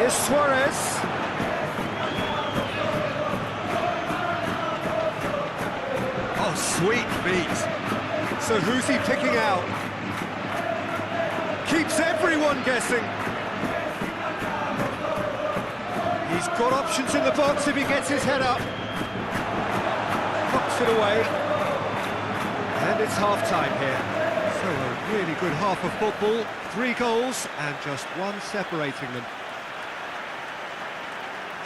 Here's Suarez. Oh, sweet feet. So who's he picking out? Keeps everyone guessing. He's got options in the box if he gets his head up. Knocks it away. And it's half-time here. So a really good half of football. 3 goals and just one separating them.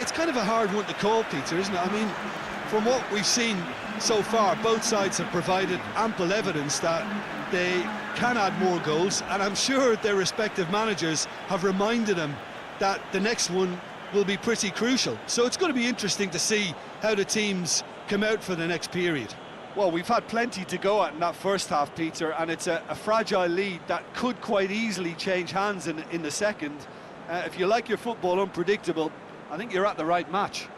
It's kind of a hard one to call, Peter, isn't it? I mean, from what we've seen so far, both sides have provided ample evidence that they can add more goals, and I'm sure their respective managers have reminded them that the next one will be pretty crucial. So it's going to be interesting to see how the teams come out for the next period. Well, we've had plenty to go at in that first half, Peter, and it's a fragile lead that could quite easily change hands in the second. If you like your football unpredictable, I think you're at the right match.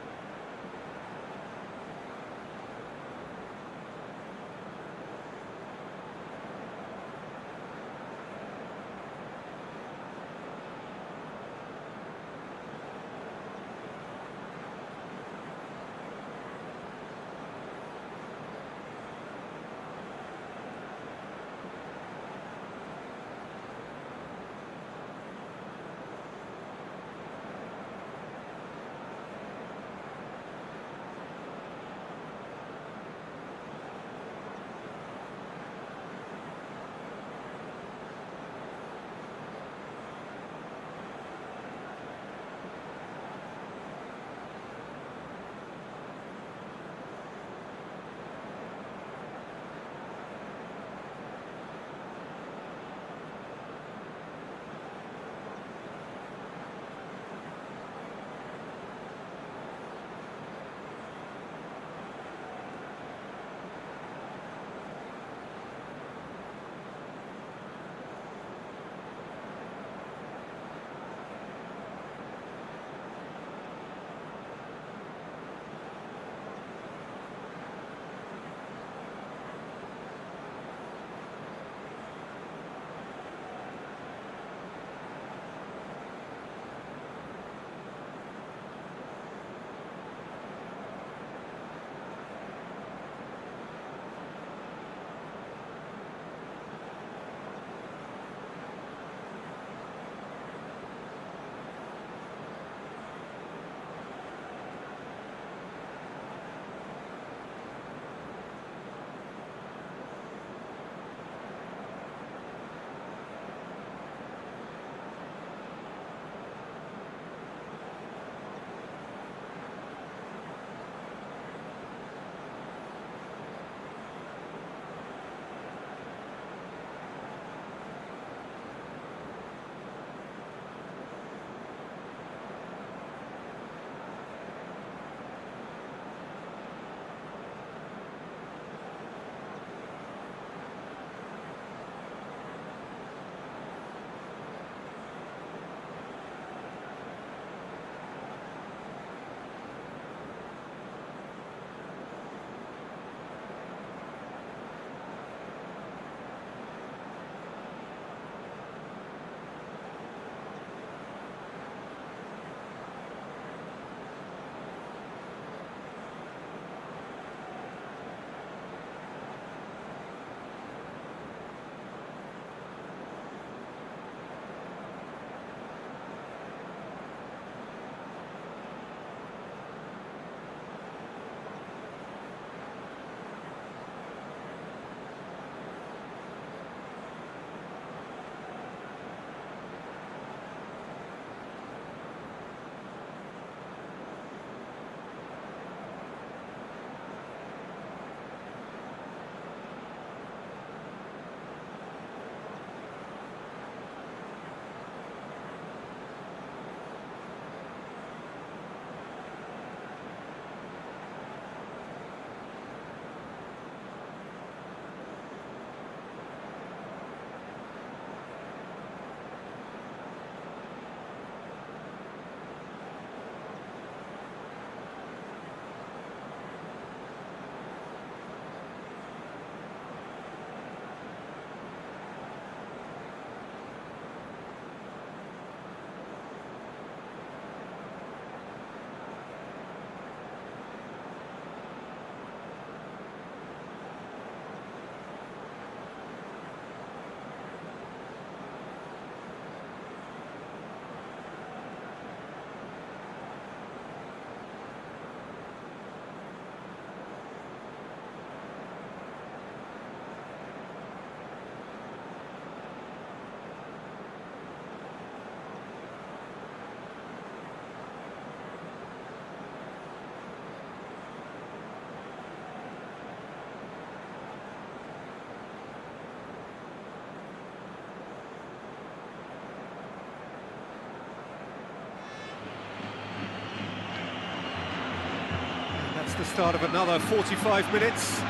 the start of another 45 minutes.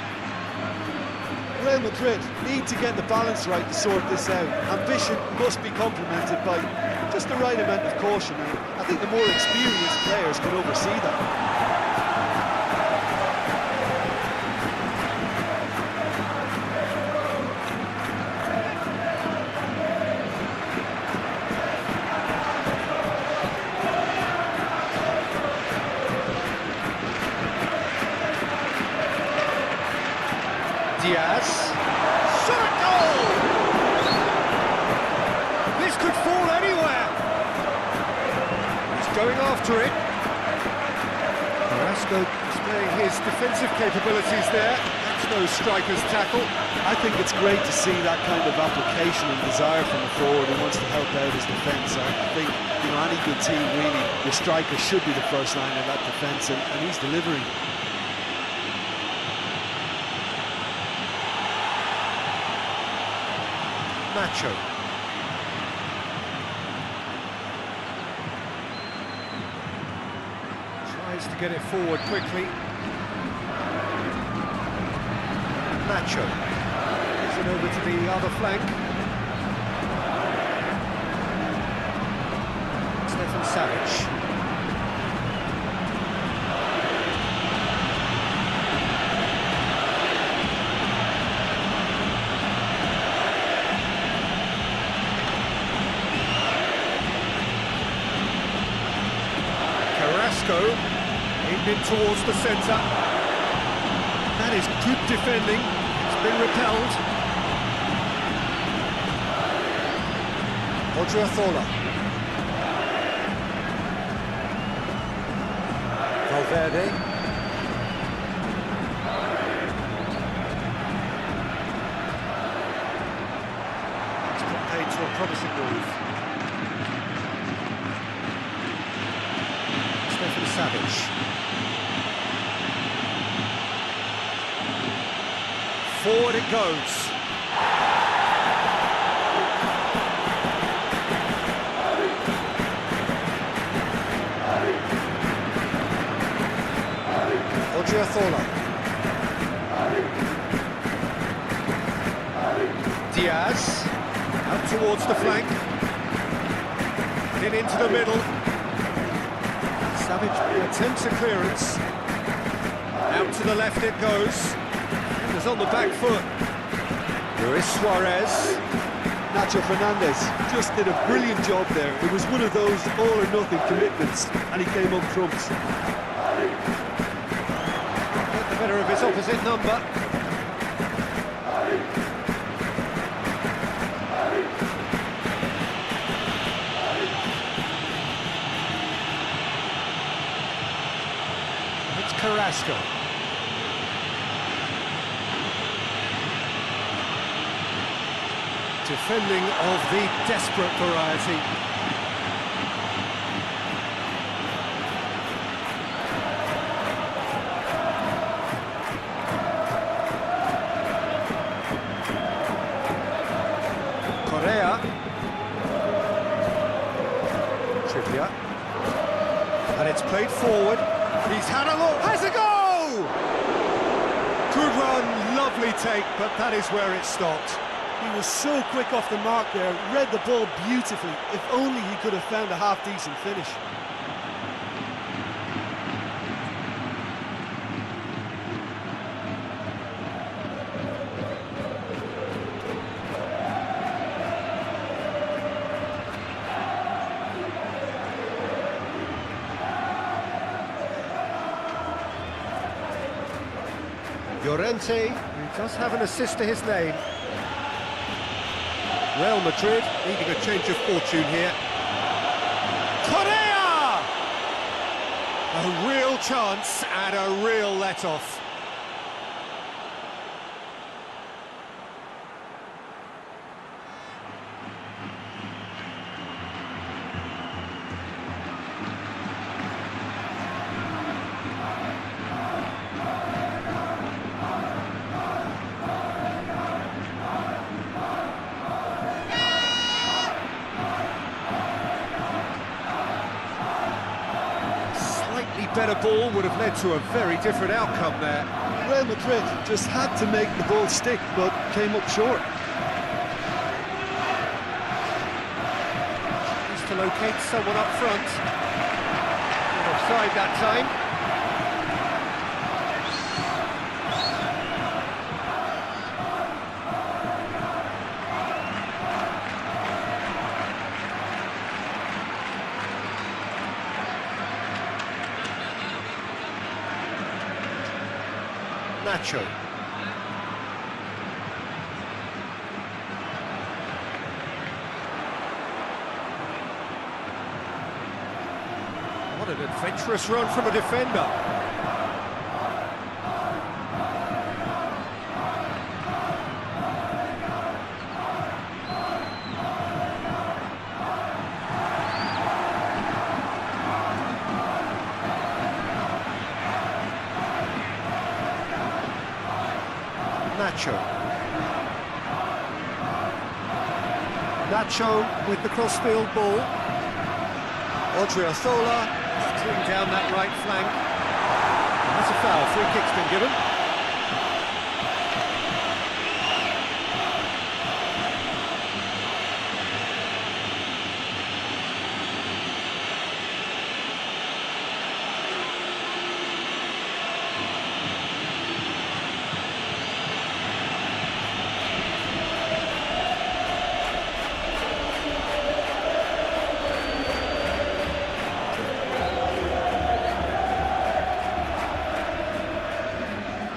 Real Madrid need to get the balance right to sort this out. Ambition must be complemented by just the right amount of caution. And I think the more experienced players can oversee that. Diaz, shot at goal! This could fall anywhere. He's going after it. Carrasco displaying his defensive capabilities there. That's no striker's tackle. I think it's great to see that kind of application and desire from the forward who wants to help out his defence. I think, you know, any good team really, your striker should be the first line of that defence, and he's delivering. Nacho. Tries to get it forward quickly. Nacho. Gives it over to the other flank. Stefan Savic. Aimed in towards the centre. That is good defending. It's been repelled. Odriozola. Valverde. It's put paid to a promising move. Savage. Forward it goes. Odriozola. Diaz. Out towards the flank. In into the middle. Savage attempts a clearance. Out to the left it goes. And is on the back foot. Luis Suarez. Nacho Fernandez just did a brilliant job there. It was one of those all-or-nothing commitments, and he came up trumps. Get the better of his opposite number. Carrasco. Defending of the desperate variety. Correa. Trivia. And it's played forward. He's had a look, has a go! Good run, lovely take, but that is where it stopped. He was so quick off the mark there, read the ball beautifully. If only he could have found a half-decent finish. Llorente, who does have an assist to his name. Real Madrid needing a change of fortune here. Correa! A real chance and a real let-off. better ball would have led to a very different outcome there. Real Madrid just had to make the ball stick, but came up short. Needs to locate someone up front. Offside that time. Nacho. What an adventurous run from a defender. Nacho with the crossfield ball. Odriozola clean down that right flank. And that's a foul. Free kick's been given.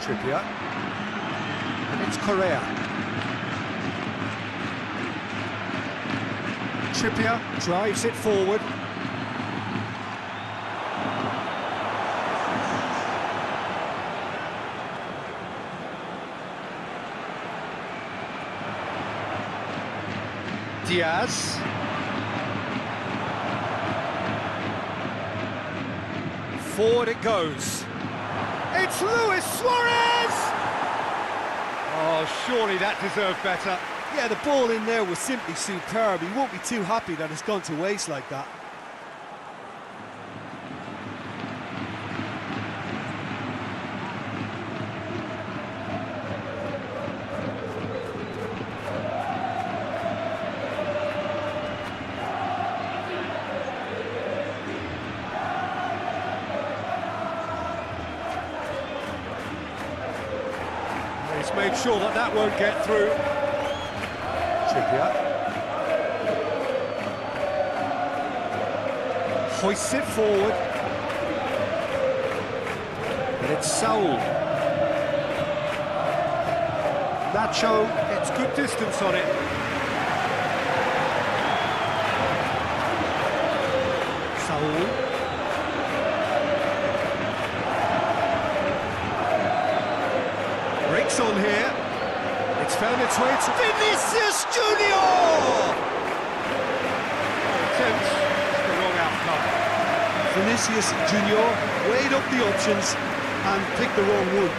Trippier, and it's Correa. Trippier drives it forward. Diaz. Forward it goes. It's Luis Suarez! Oh, surely that deserved better. Yeah, the ball in there was simply superb. He won't be too happy that it's gone to waste like that. He's made sure that that won't get through. Trippier. Hoists it forward. And it's Saul. Nacho gets good distance on it. Saul. Breaks on here. It's found its way to Vinicius Junior! Attempt, the wrong outcome. Vinicius Junior weighed up the options and picked the wrong one.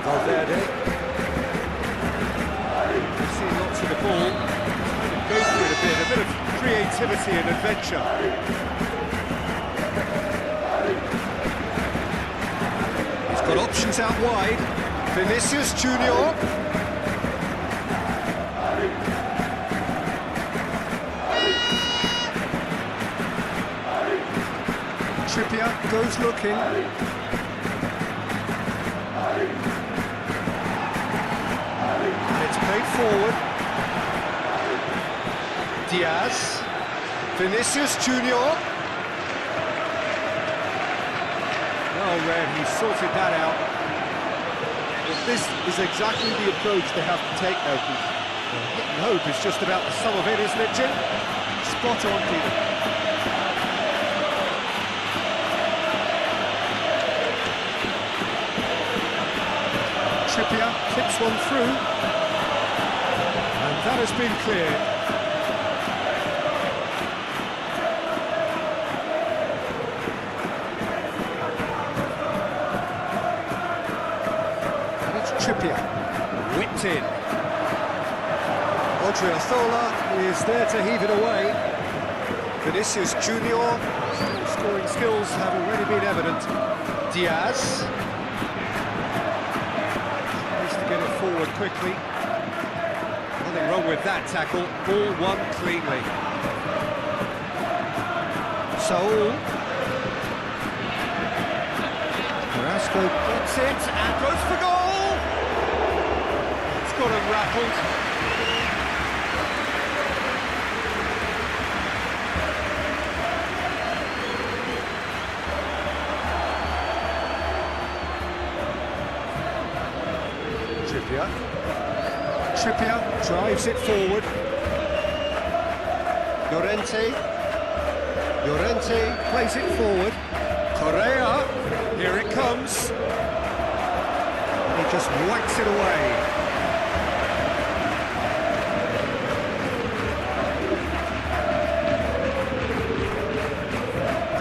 Valverde. We've seen lots of the ball. Go through it a bit of creativity and adventure. He's got options out wide. Vinicius Junior. Trippier goes looking. And it's played forward. Diaz. Vinicius Junior. Well read, he sorted that out. But this is exactly the approach they have to take now, Pete. Hit and hope is just about the sum of it, isn't it, Jim? Spot on, Peter. Trippier tips one through, and that has been cleared. And it's Trippier, whipped in. Odriozola is there to heave it away. Vinicius Junior, scoring skills have already been evident. Diaz. Get it forward quickly. Nothing wrong with that tackle. All won cleanly. Saul. Carrasco gets it and goes for goal. It's got him rattled. Trippier drives it forward. Llorente plays it forward. Correa, here it comes. He just whacks it away.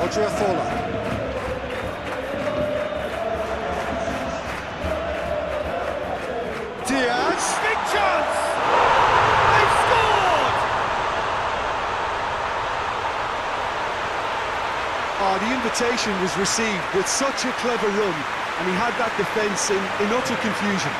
Odriozola. Diaz, big chance! They've scored! Oh, the invitation was received with such a clever run, and he had that defence in utter confusion.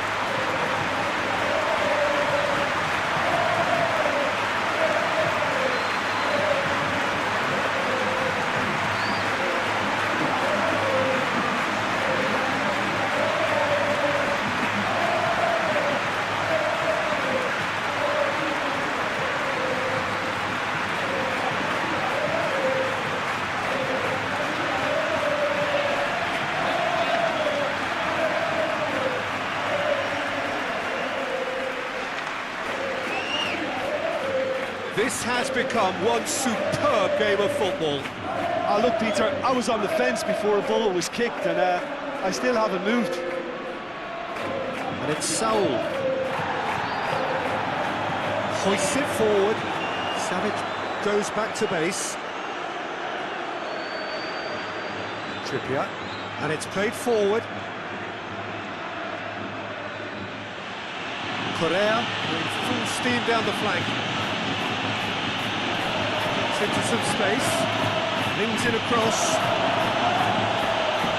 This has become one superb game of football. Oh, look, Peter, I was on the fence before a ball was kicked, and I still haven't moved. And it's Saul. Hoists it forward. Savic goes back to base. Trippier. And it's played forward. Correa going full steam down the flank. Into some space, lings it across,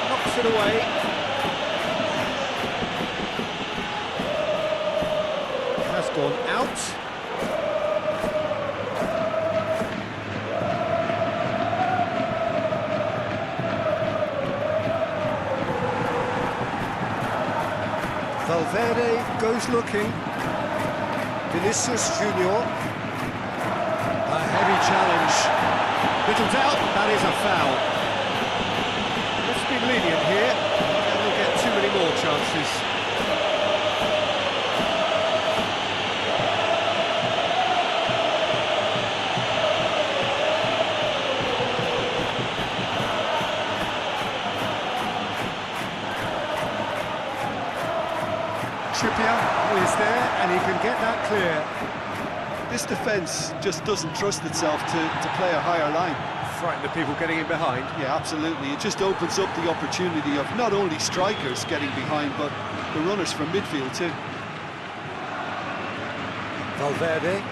knocks it away. It has gone out. Valverde goes looking. Vinicius Junior. A heavy challenge. Little doubt, that is a foul. Let's be lenient here, and we'll get too many more chances. Trippier is there, and he can get that clear. This defence just doesn't trust itself to play a higher line. Frighten the people getting in behind. Yeah, absolutely. It just opens up the opportunity of not only strikers getting behind, but the runners from midfield too. Valverde.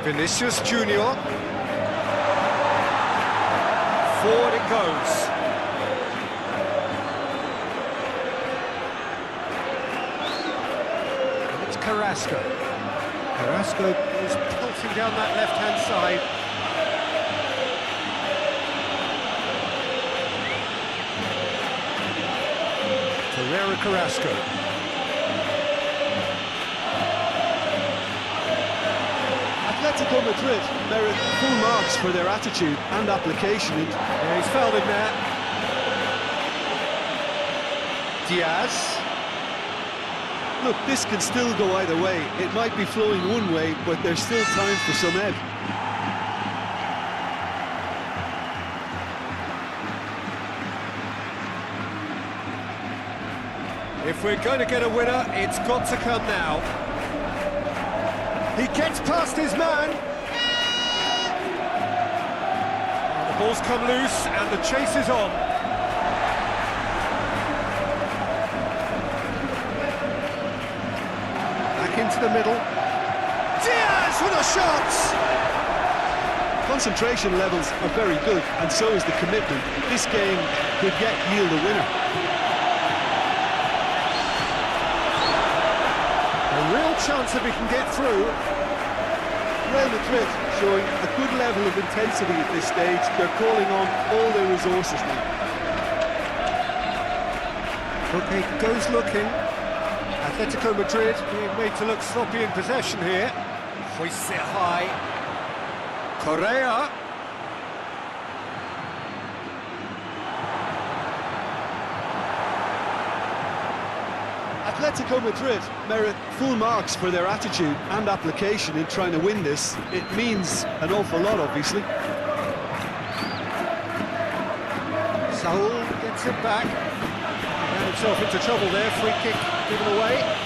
Vinicius Junior. Forward it goes. And it's Carrasco. Carrasco is pulsing down that left-hand side. Herrera Carrasco. Atletico Madrid merit full marks for their attitude and application. Yeah, he's fouled him there. Diaz. Look, this can still go either way. It might be flowing one way, but there's still time for some ebb. If we're going to get a winner, it's got to come now. He gets past his man. The ball's come loose and the chase is on. Back into the middle. Diaz with a shot! Concentration levels are very good, and so is the commitment. This game could yet yield a winner. A real chance if he can get through. Real Madrid showing a good level of intensity at this stage. They're calling on all their resources now. Okay, goes looking. Atletico Madrid being made to look sloppy in possession here. Hoists it high. Correa. Atletico Madrid merit full marks for their attitude and application in trying to win this. It means an awful lot, obviously. Saul gets it back. Ran himself into trouble there, free kick given away.